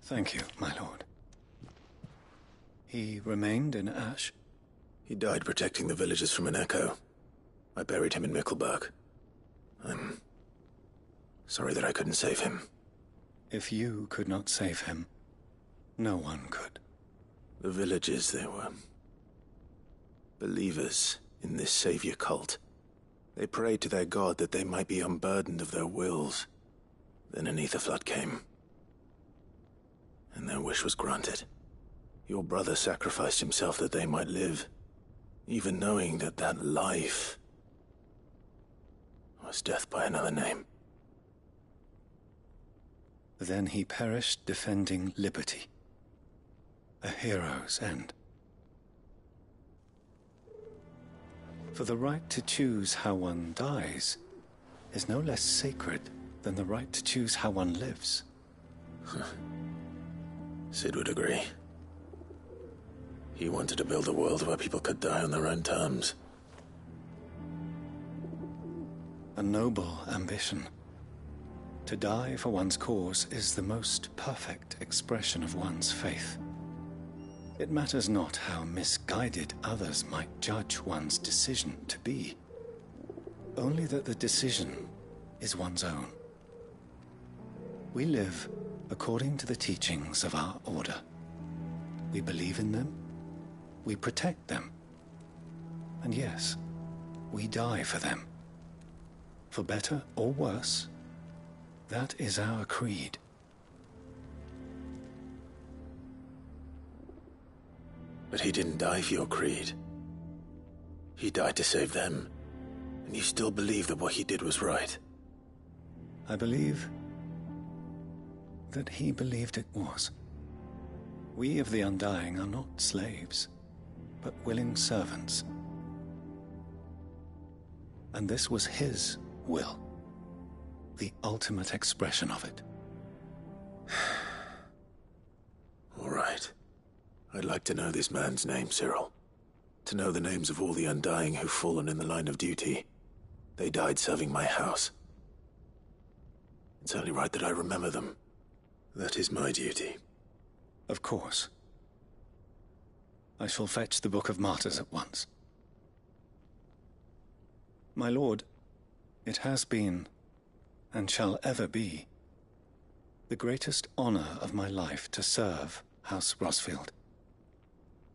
Thank you, my lord. He remained in Ash? He died protecting the villagers from an echo. I buried him in Mickleburg. I'm sorry that I couldn't save him. If you could not save him, no one could. The villagers, they were believers in this savior cult. They prayed to their god that they might be unburdened of their wills. Then an ether flood came, and their wish was granted. Your brother sacrificed himself that they might live, even knowing that that life was death by another name. Then he perished defending liberty. A hero's end. For the right to choose how one dies is no less sacred than the right to choose how one lives. Sid would agree. He wanted to build a world where people could die on their own terms. A noble ambition. To die for one's cause is the most perfect expression of one's faith. It matters not how misguided others might judge one's decision to be. Only that the decision is one's own. We live according to the teachings of our order. We believe in them, we protect them, and yes, we die for them. For better or worse, that is our creed. But he didn't die for your creed. He died to save them. And you still believe that what he did was right? I believe that he believed it was. We of the Undying are not slaves, but willing servants. And this was his will, the ultimate expression of it. All right. I'd like to know this man's name, Cyril. To know the names of all the Undying who've fallen in the line of duty. They died serving my house. It's only right that I remember them. That is my duty. Of course. I shall fetch the Book of Martyrs at once. My lord, it has been, and shall ever be, the greatest honor of my life to serve House Rosfield.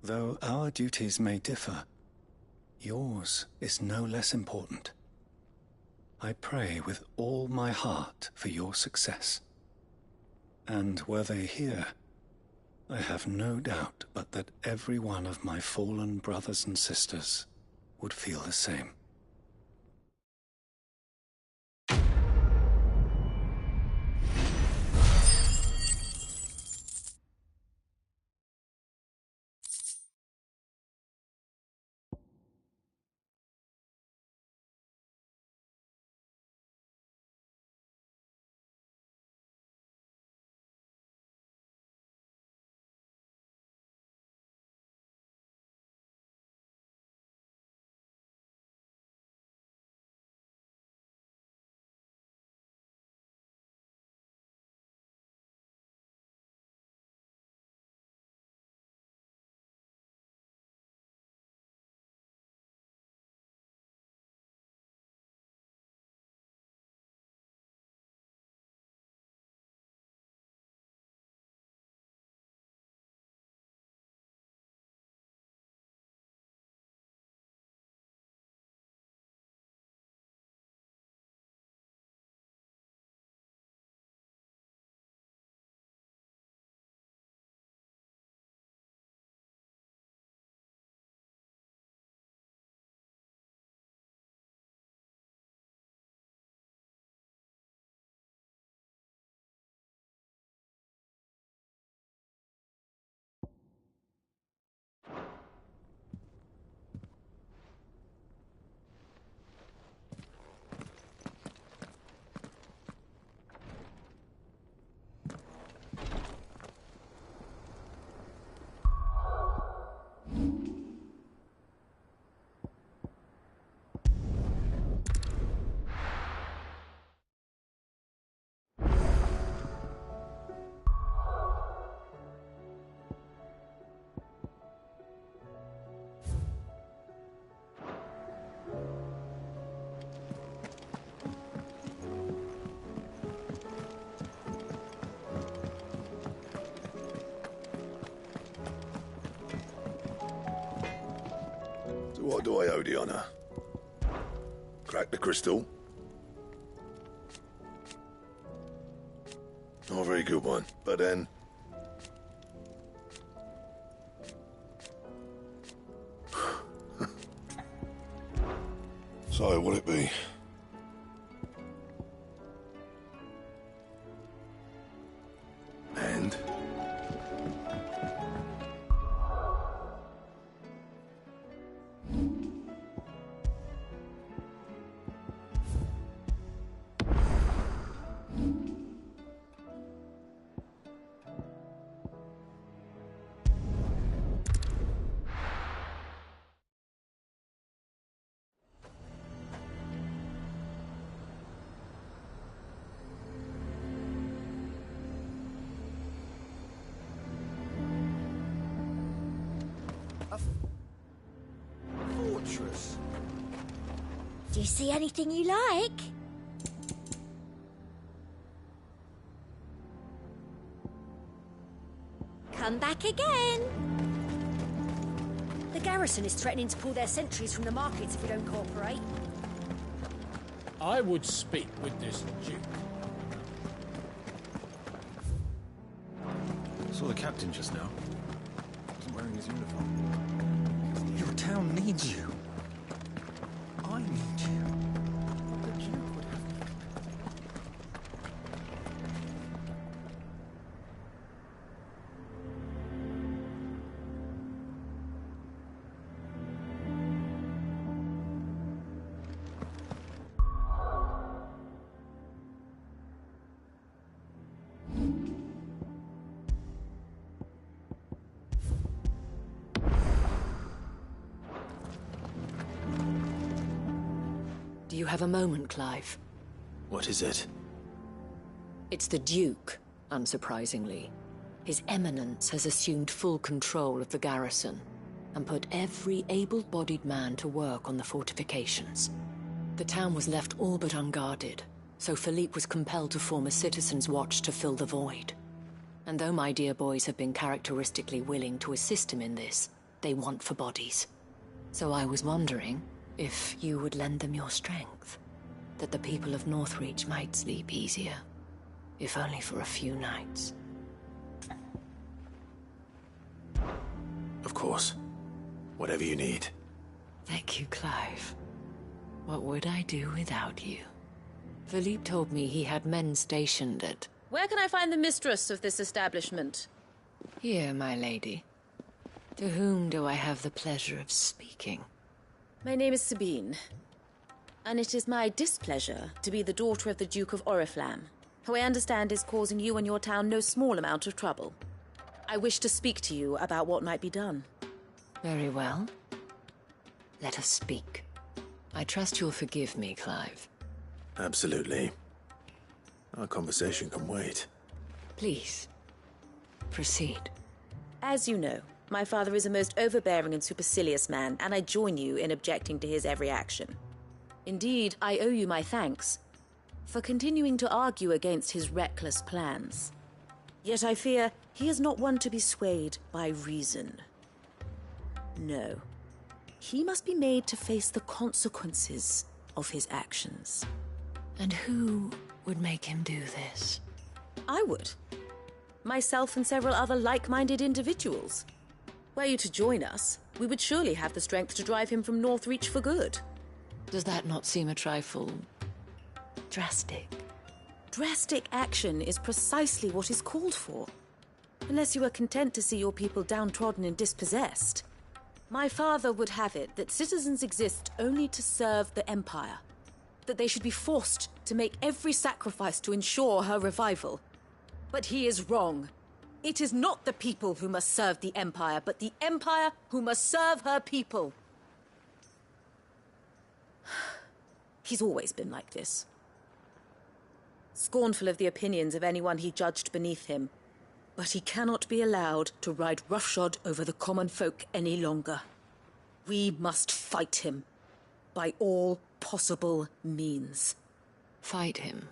Though our duties may differ, yours is no less important. I pray with all my heart for your success. And were they here, I have no doubt but that every one of my fallen brothers and sisters would feel the same. What do I owe the honor? Crack the crystal? Not a very good one, but then... So, what'll it be? And? Fortress. Do you see anything you like? Come back again. The garrison is threatening to pull their sentries from the markets if we don't cooperate. I would speak with this duke. I saw the captain just now. He wasn't wearing his uniform. Your town needs you. I need you. The duke would have... Do you have a moment, Clive? What is it? It's the Duke, unsurprisingly. His Eminence has assumed full control of the garrison and put every able-bodied man to work on the fortifications. The town was left all but unguarded, so Philippe was compelled to form a citizens' watch to fill the void. And though my dear boys have been characteristically willing to assist him in this, they want for bodies. So I was wondering if you would lend them your strength, that the people of Northreach might sleep easier, if only for a few nights. Of course. Whatever you need. Thank you, Clive. What would I do without you? Philippe told me he had men stationed at... Where can I find the mistress of this establishment? Here, my lady. To whom do I have the pleasure of speaking? My name is Sabine, and it is my displeasure to be the daughter of the Duke of Oriflamme, who I understand is causing you and your town no small amount of trouble. I wish to speak to you about what might be done. Very well. Let us speak. I trust you'll forgive me, Clive. Absolutely. Our conversation can wait. Please, proceed. As you know, my father is a most overbearing and supercilious man, and I join you in objecting to his every action. Indeed, I owe you my thanks for continuing to argue against his reckless plans. Yet I fear he is not one to be swayed by reason. No. He must be made to face the consequences of his actions. And who would make him do this? I would. Myself and several other like-minded individuals. Were you to join us, we would surely have the strength to drive him from Northreach for good. Does that not seem a trifle... drastic? Drastic action is precisely what is called for. Unless you are content to see your people downtrodden and dispossessed. My father would have it that citizens exist only to serve the Empire. That they should be forced to make every sacrifice to ensure her revival. But he is wrong. It is not the people who must serve the Empire, but the Empire who must serve her people. He's always been like this. Scornful of the opinions of anyone he judged beneath him. But he cannot be allowed to ride roughshod over the common folk any longer. We must fight him. By all possible means. Fight him?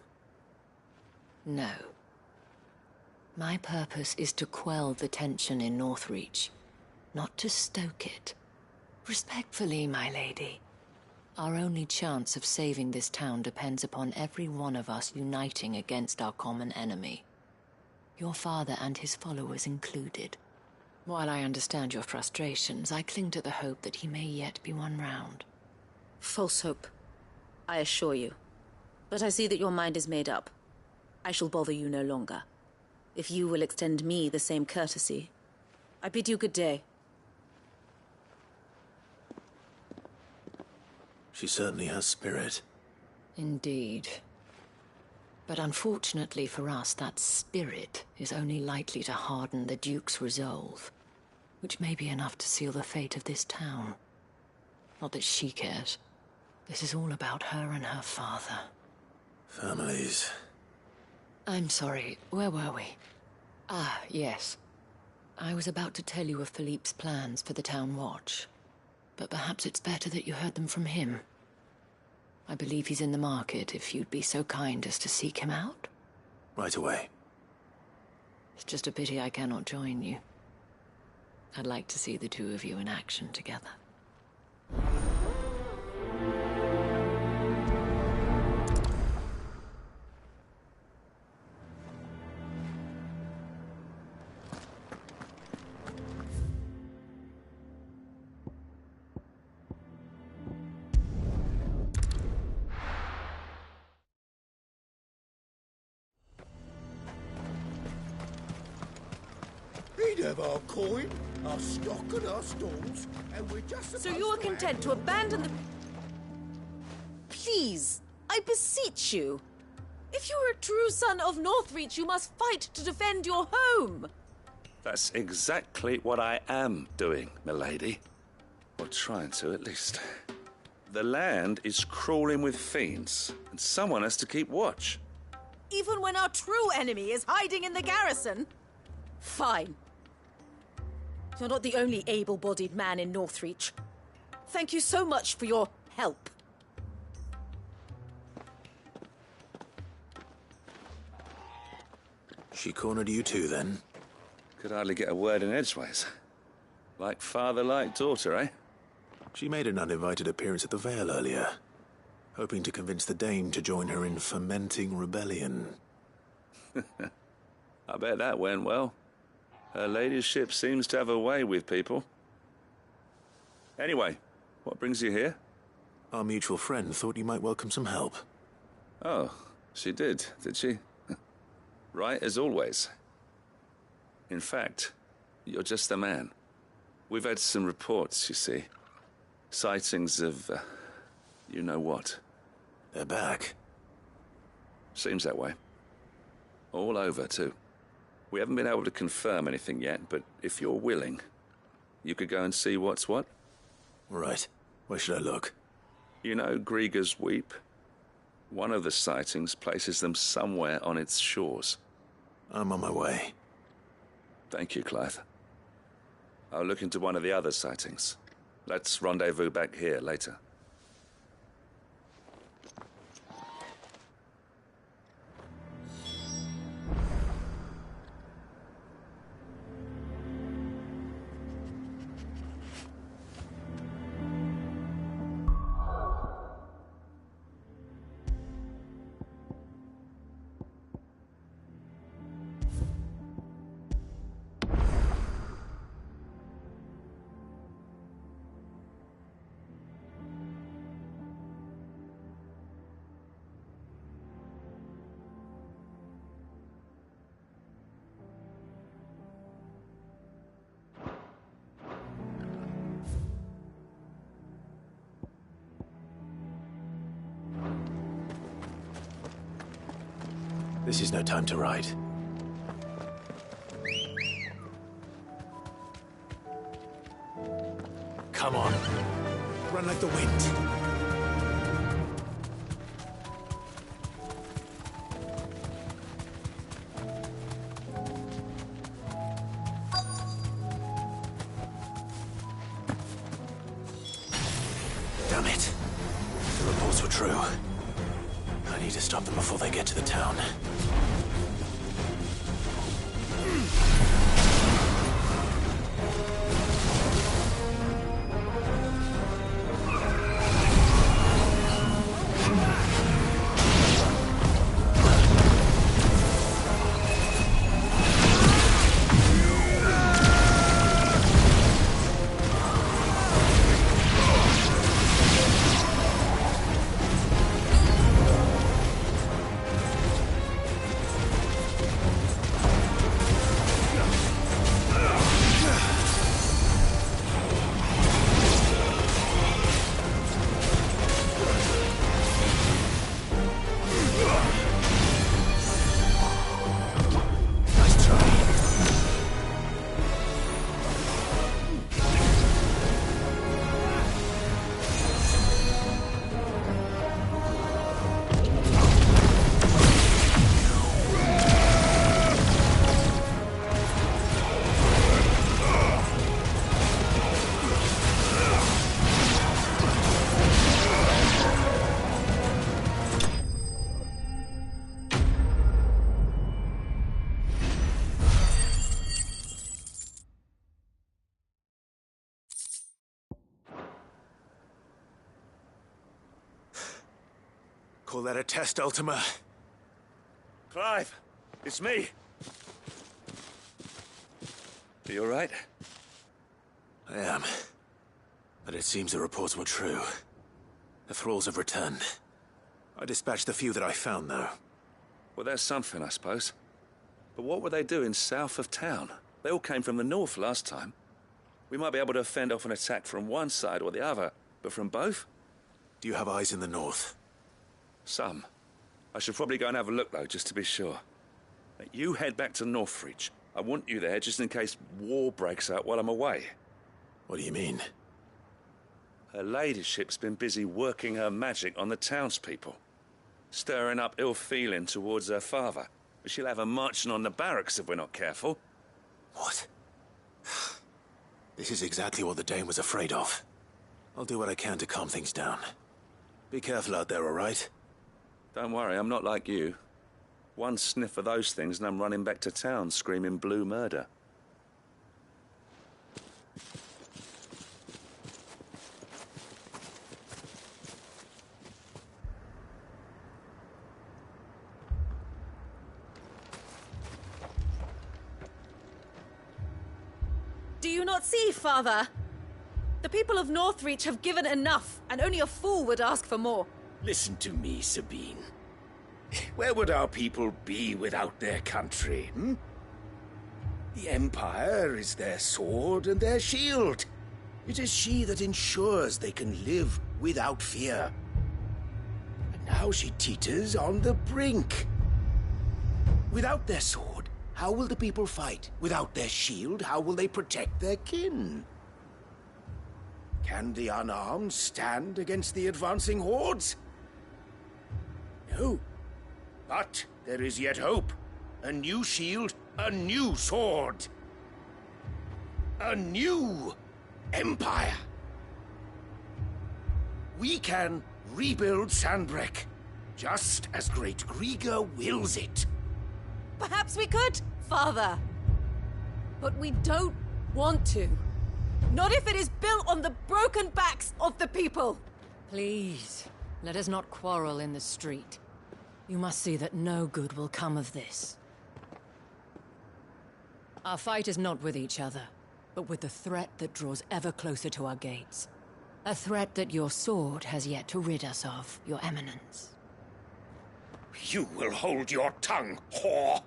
No. My purpose is to quell the tension in Northreach, not to stoke it. Respectfully, my lady. Our only chance of saving this town depends upon every one of us uniting against our common enemy. Your father and his followers included. While I understand your frustrations, I cling to the hope that he may yet be won round. False hope, I assure you. But I see that your mind is made up. I shall bother you no longer. If you will extend me the same courtesy, I bid you good day. She certainly has spirit. Indeed. But unfortunately for us, that spirit is only likely to harden the Duke's resolve, which may be enough to seal the fate of this town. Not that she cares. This is all about her and her father. Families. I'm sorry, where were we? Ah, yes. I was about to tell you of Philippe's plans for the town watch, but perhaps it's better that you heard them from him. I believe he's in the market, if you'd be so kind as to seek him out. Right away. It's just a pity I cannot join you. I'd like to see the two of you in action together. We'd have our coin, our stock and our stalls, and we're just... So you are content to abandon the... Please, I beseech you. If you are a true son of Northreach, you must fight to defend your home. That's exactly what I am doing, milady. Or trying to, at least. The land is crawling with fiends, and someone has to keep watch. Even when our true enemy is hiding in the garrison? Fine. You're not the only able-bodied man in Northreach. Thank you so much for your help. She cornered you too, then? Could hardly get a word in edgeways. Like father, like daughter, eh? She made an uninvited appearance at the Vale earlier, hoping to convince the Dame to join her in fomenting rebellion. I bet that went well. Her ladyship seems to have a way with people. Anyway, what brings you here? Our mutual friend thought you might welcome some help. Oh, she did she? Right as always. In fact, you're just the man. We've had some reports, you see. Sightings of, you know what. They're back. Seems that way. All over, too. We haven't been able to confirm anything yet, but if you're willing, you could go and see what's what. Right. Where should I look? You know Grieger's Weep? One of the sightings places them somewhere on its shores. I'm on my way. Thank you, Clive. I'll look into one of the other sightings. Let's rendezvous back here later. This is no time to ride. Come on. Run like the wind. Damn it. The reports were true. I need to stop them before they get to the town. Call that a test, Ultima? Clive, it's me. Are you all right? I am. But it seems the reports were true. The thralls have returned. I dispatched the few that I found, though. Well, that's something, I suppose. But what were they doing south of town? They all came from the north last time. We might be able to fend off an attack from one side or the other, but from both? Do you have eyes in the north? Some. I should probably go and have a look, though, just to be sure. You head back to Northreach. I want you there just in case war breaks out while I'm away. What do you mean? Her ladyship's been busy working her magic on the townspeople, stirring up ill feeling towards her father. But she'll have her marching on the barracks if we're not careful. What? This is exactly what the Dane was afraid of. I'll do what I can to calm things down. Be careful out there, all right? Don't worry, I'm not like you. One sniff of those things and I'm running back to town screaming blue murder. Do you not see, Father? The people of Northreach have given enough, and only a fool would ask for more. Listen to me, Sabine. Where would our people be without their country, hmm? The Empire is their sword and their shield. It is she that ensures they can live without fear. And now she teeters on the brink. Without their sword, how will the people fight? Without their shield, how will they protect their kin? Can the unarmed stand against the advancing hordes? No. But there is yet hope. A new shield, a new sword. A new empire. We can rebuild Sandbreck, just as Great Grieger wills it. Perhaps we could, Father. But we don't want to. Not if it is built on the broken backs of the people. Please, let us not quarrel in the street. You must see that no good will come of this. Our fight is not with each other, but with the threat that draws ever closer to our gates. A threat that your sword has yet to rid us of, Your Eminence. You will hold your tongue, whore!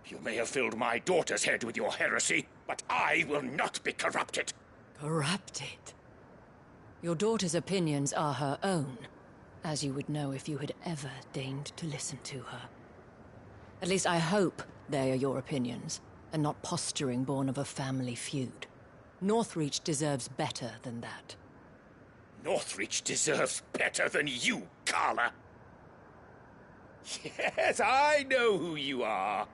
You may have filled my daughter's head with your heresy, but I will not be corrupted. Corrupted? Your daughter's opinions are her own, as you would know if you had ever deigned to listen to her. At least I hope they are your opinions, and not posturing born of a family feud. Northreach deserves better than that. Northreach deserves better than you, Carla! Yes, I know who you are.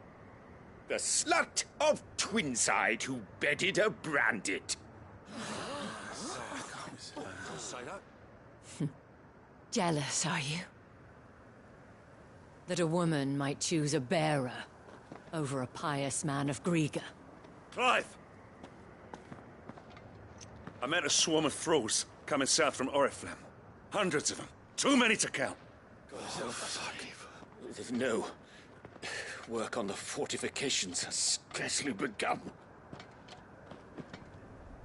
The slut of Twinside who bedded a Brandit. Jealous, are you? That a woman might choose a bearer over a pious man of Grieger. Clive! I met a swarm of thralls coming south from Oriflamme. Hundreds of them. Too many to count. No. Work on the fortifications has scarcely begun.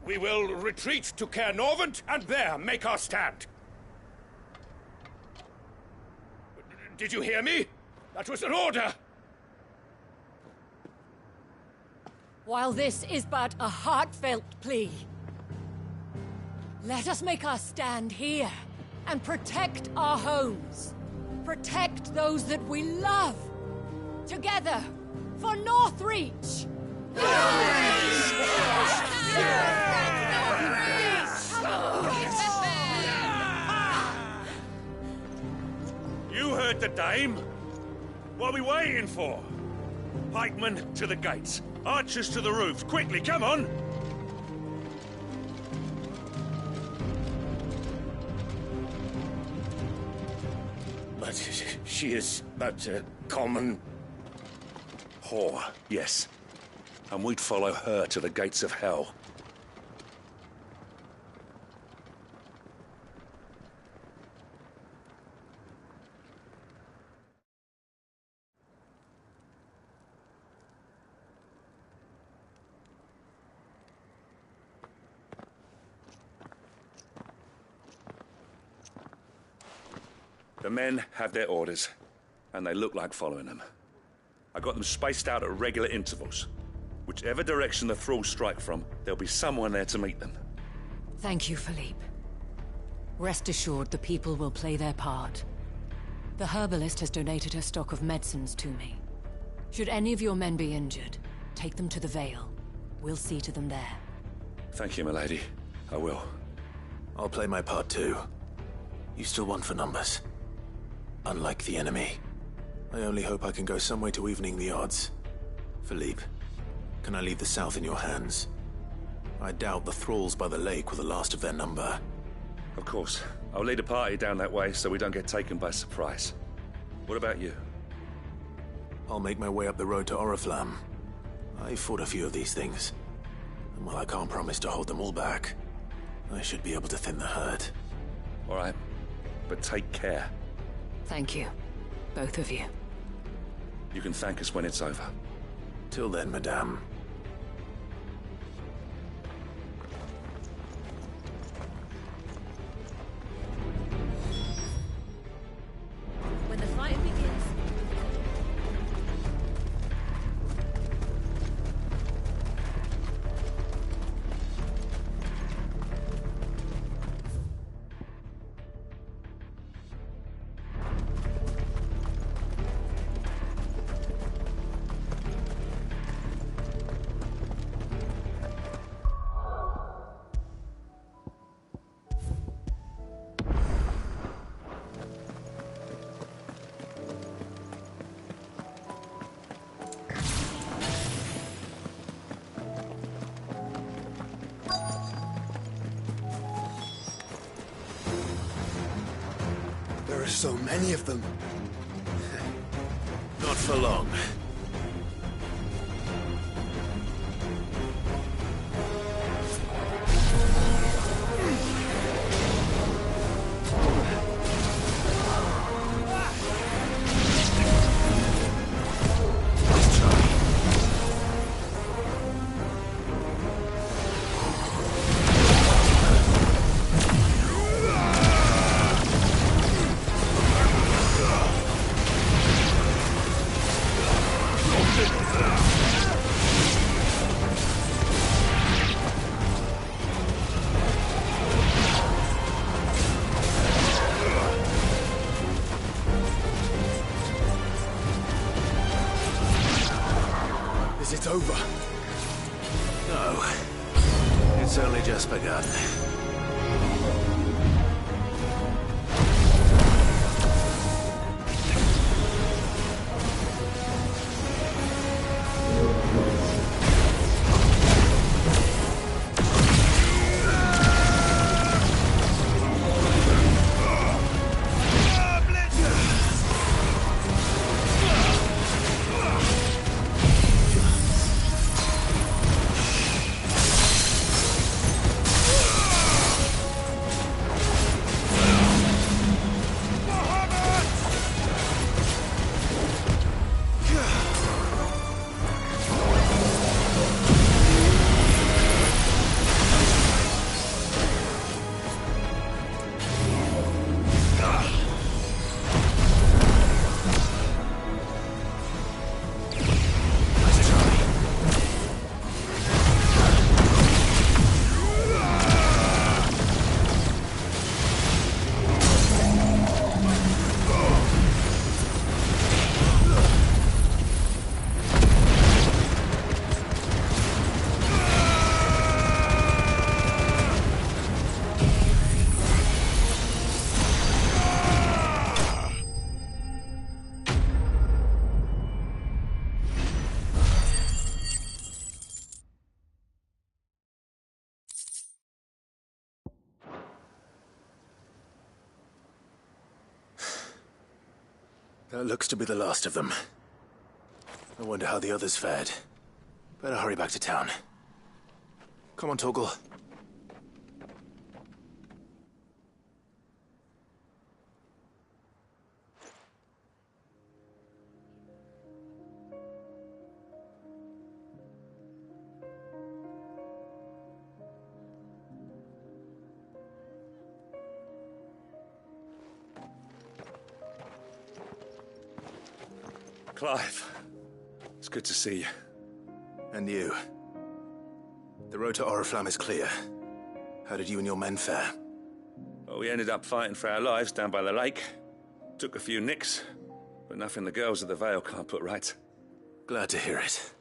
We will retreat to Caer Norvent and there make our stand. Did you hear me? That was an order! While this is but a heartfelt plea, let us make our stand here and protect our homes. Protect those that we love. Together, for Northreach! You heard the dame. What are we waiting for? Pikemen to the gates. Archers to the roofs. Quickly, come on! But she is but a common... whore, yes. And we'd follow her to the gates of hell. The men have their orders, and they look like following them. I got them spaced out at regular intervals. Whichever direction the thralls strike from, there'll be someone there to meet them. Thank you, Philippe. Rest assured, the people will play their part. The herbalist has donated her stock of medicines to me. Should any of your men be injured, take them to the Vale. We'll see to them there. Thank you, milady. I will. I'll play my part too. You still want for numbers. Unlike the enemy. I only hope I can go some way to evening the odds. Philippe, can I leave the south in your hands? I doubt the thralls by the lake were the last of their number. Of course. I'll lead a party down that way so we don't get taken by surprise. What about you? I'll make my way up the road to Oriflamme. I fought a few of these things. And while I can't promise to hold them all back, I should be able to thin the herd. All right. But take care. Thank you. Both of you. You can thank us when it's over. Till then, madame. When the fight begins... There are so many of them. Not for long. Is it over? No. It's only just begun. That looks to be the last of them. I wonder how the others fared. Better hurry back to town. Come on, Torgal. Clive. It's good to see you. And you. The road to Oriflamme is clear. How did you and your men fare? Well, we ended up fighting for our lives down by the lake. Took a few nicks, but nothing the girls of the Vale can't put right. Glad to hear it.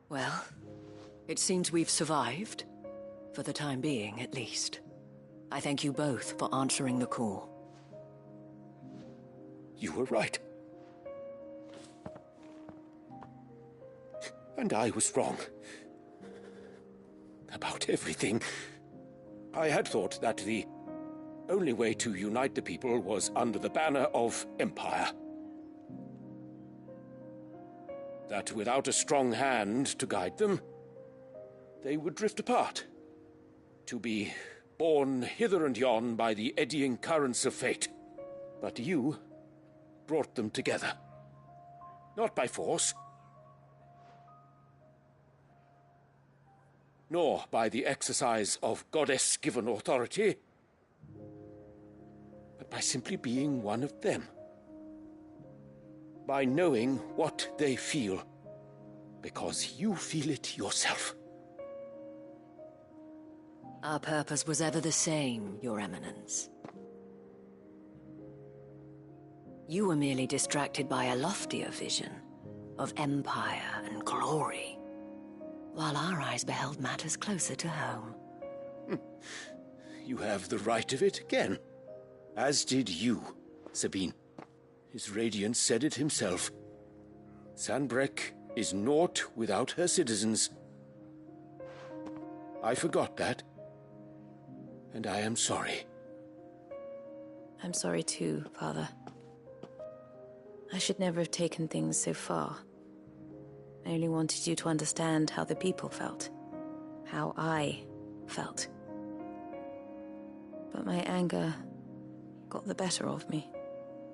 Well, it seems we've survived. For the time being, at least. I thank you both for answering the call. You were right. And I was wrong. About everything. I had thought that the only way to unite the people was under the banner of Empire. That without a strong hand to guide them, they would drift apart. To be borne hither and yon by the eddying currents of fate. But you brought them together. Not by force, nor by the exercise of goddess-given authority, but by simply being one of them. By knowing what they feel, because you feel it yourself. Our purpose was ever the same, Your Eminence. You were merely distracted by a loftier vision of empire and glory, while our eyes beheld matters closer to home. You have the right of it again. As did you, Sabine. His Radiance said it himself. Sanbreque is naught without her citizens. I forgot that. And I am sorry. I'm sorry too, Father. I should never have taken things so far. I only wanted you to understand how the people felt. How I felt. But my anger got the better of me.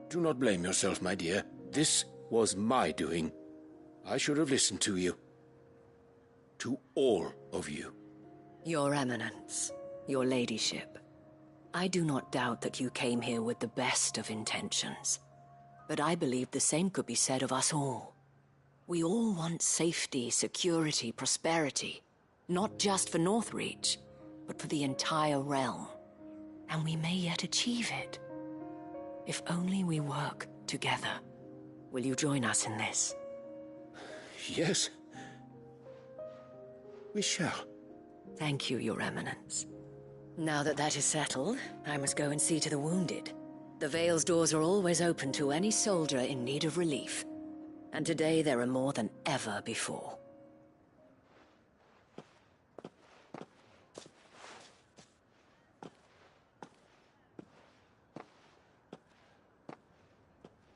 Do not blame yourself, my dear. This was my doing. I should have listened to you. To all of you. Your Eminence, your Ladyship, I do not doubt that you came here with the best of intentions. But I believe the same could be said of us all. We all want safety, security, prosperity. Not just for Northreach, but for the entire realm. And we may yet achieve it. If only we work together. Will you join us in this? Yes. We shall. Thank you, Your Eminence. Now that that is settled, I must go and see to the wounded. The Vale's doors are always open to any soldier in need of relief. And today there are more than ever before.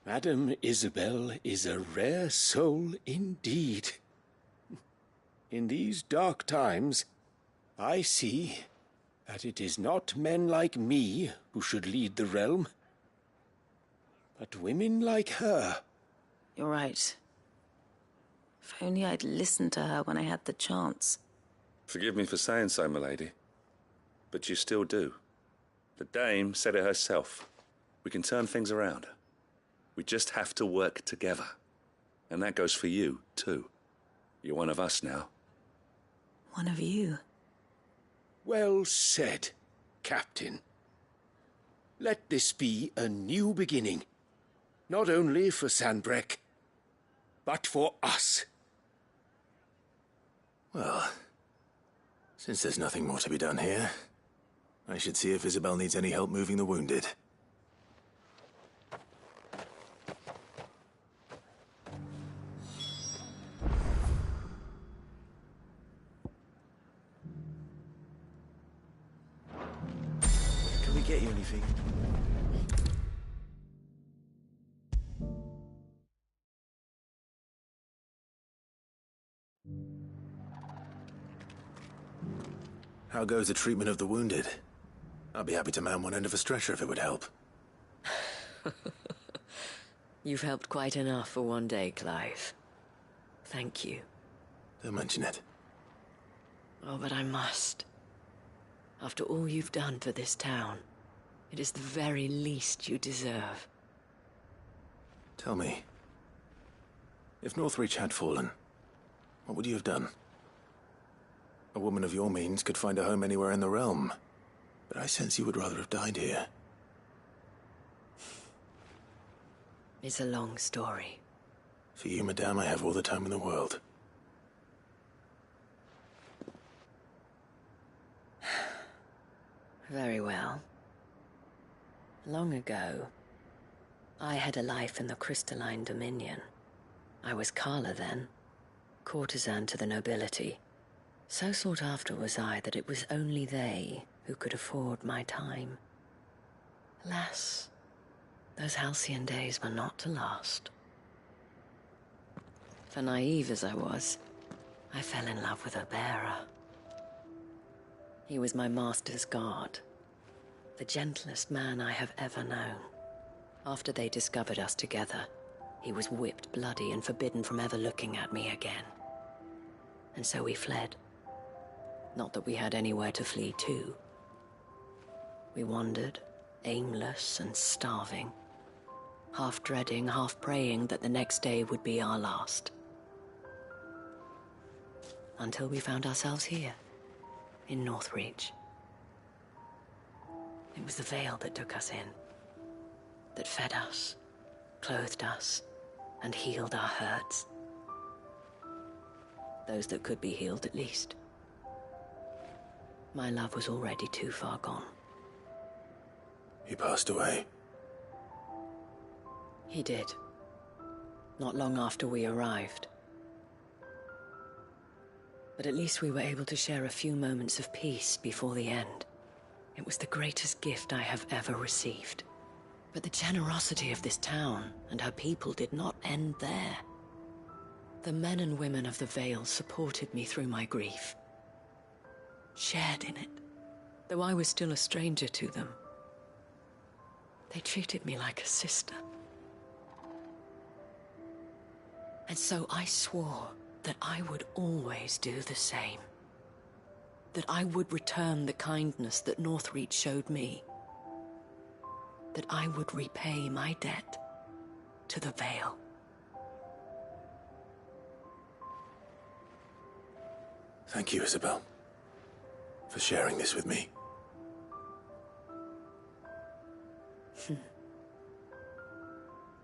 Madame Isabel is a rare soul indeed. In these dark times, I see that it is not men like me who should lead the realm, but women like her. You're right. If only I'd listened to her when I had the chance. Forgive me for saying so, milady, but you still do. The Dame said it herself. We can turn things around. We just have to work together. And that goes for you, too. You're one of us now. One of you? Well said, Captain. Let this be a new beginning. Not only for Sanbreque, but for us. Well, since there's nothing more to be done here, I should see if Isabel needs any help moving the wounded. Can we get you anything? How goes the treatment of the wounded? I'd be happy to man one end of a stretcher if it would help. You've helped quite enough for one day, Clive. Thank you. Don't mention it. Oh, but I must. After all you've done for this town, it is the very least you deserve. Tell me, If Northreach had fallen, what would you have done? A woman of your means could find a home anywhere in the realm, but I sense you would rather have died here. It's a long story. For you, madame, I have all the time in the world. Very well. Long ago, I had a life in the Crystalline Dominion. I was Carla then, courtesan to the nobility. So sought after was I that it was only they who could afford my time. Alas, those halcyon days were not to last. For naive as I was, I fell in love with a bearer. He was my master's guard, the gentlest man I have ever known. After they discovered us together, he was whipped bloody and forbidden from ever looking at me again. And so we fled. Not that we had anywhere to flee to. We wandered, aimless and starving, half dreading, half praying that the next day would be our last. Until we found ourselves here, in Northreach. It was the veil that took us in, that fed us, clothed us, and healed our hurts. Those that could be healed, at least. My love was already too far gone. He passed away. He did. Not long after we arrived. But at least we were able to share a few moments of peace before the end. It was the greatest gift I have ever received. But the generosity of this town and her people did not end there. The men and women of the Vale supported me through my grief. Shared in it, though I was still a stranger to them. They treated me like a sister. And so I swore that I would always do the same. That I would return the kindness that Northreach showed me. That I would repay my debt to the Vale. Thank you, Isabel, for sharing this with me.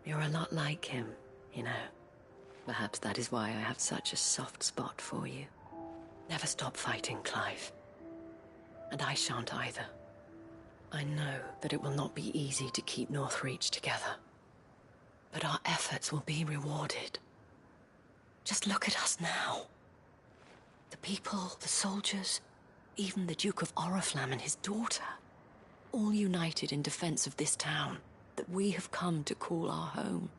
You're a lot like him, you know. Perhaps that is why I have such a soft spot for you. Never stop fighting, Clive. And I shan't either. I know that it will not be easy to keep Northreach together. But our efforts will be rewarded. Just look at us now. The people, the soldiers, even the Duke of Oriflamme and his daughter, all united in defense of this town that we have come to call our home.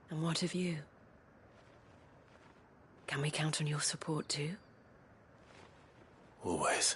And what of you? Can we count on your support too? Always.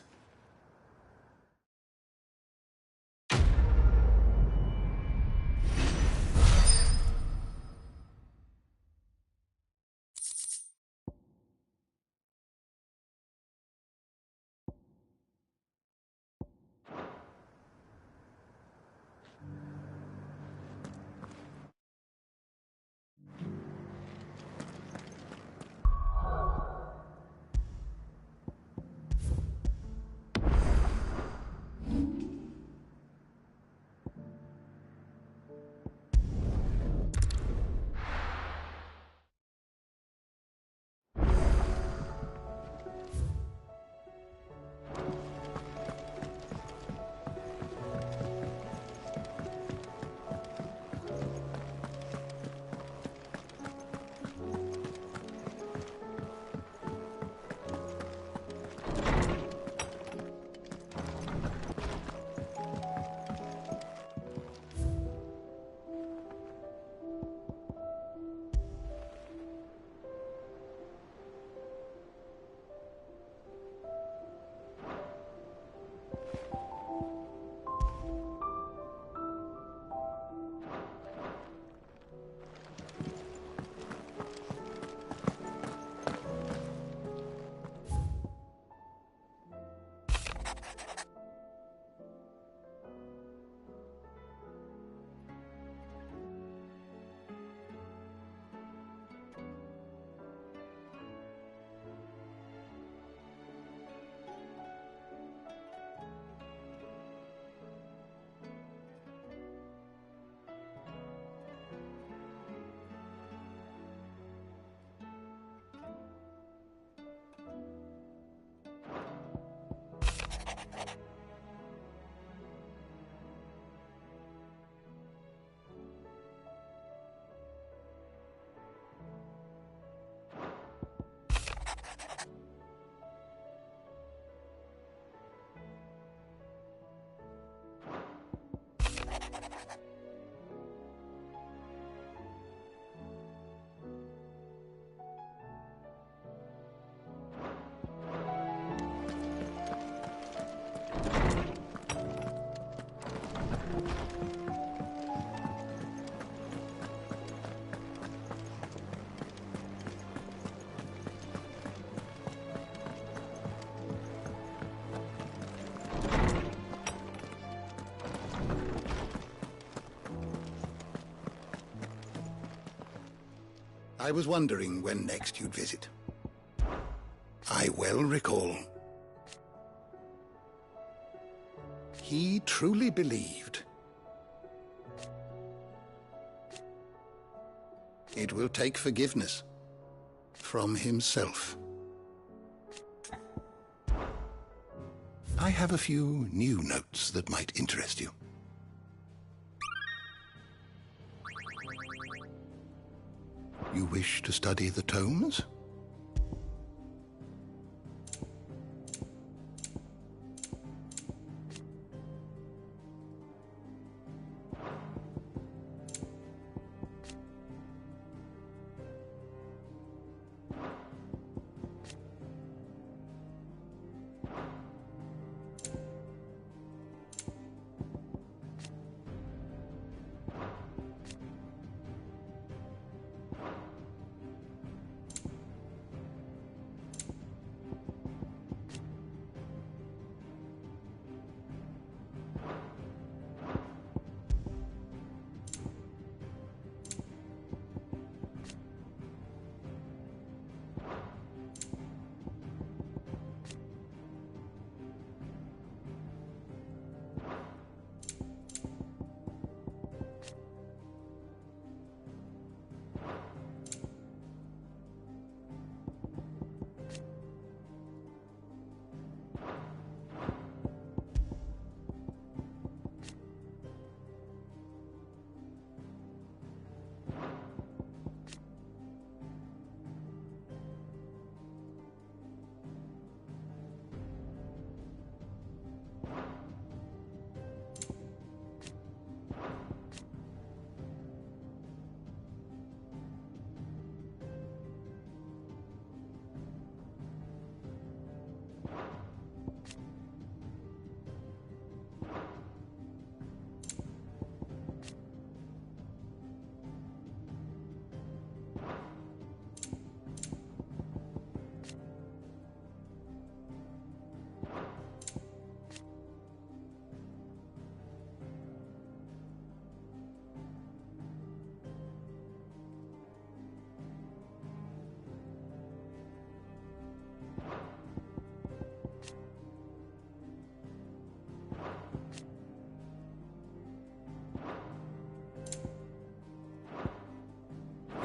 I was wondering when next you'd visit. I well recall. He truly believed. It will take forgiveness from himself. I have a few new notes that might interest you. You wish to study the tomes?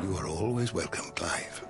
You are always welcome, Clive.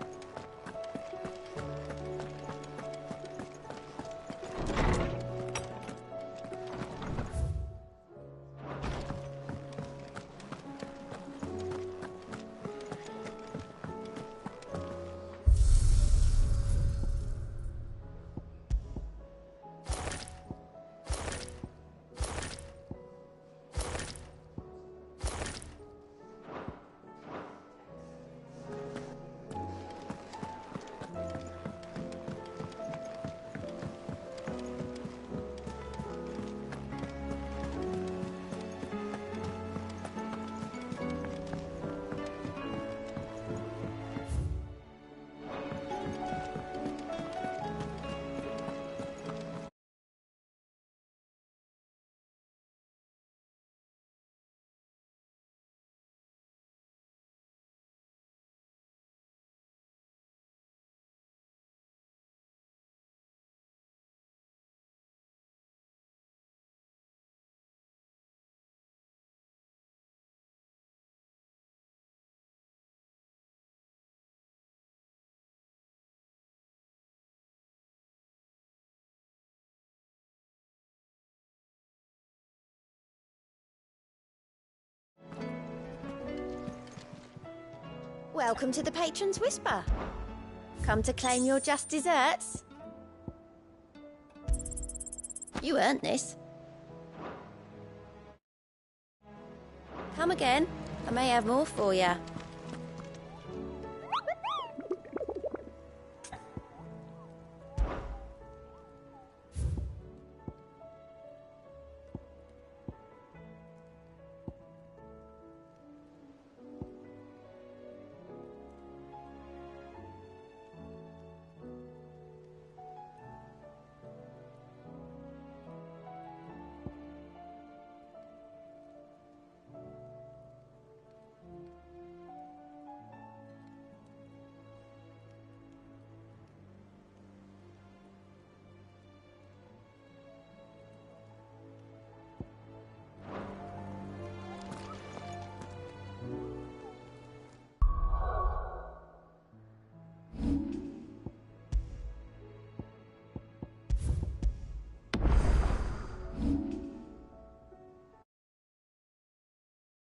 Welcome to the Patron's Whisper. Come to claim your just desserts? You earned this. Come again. I may have more for you.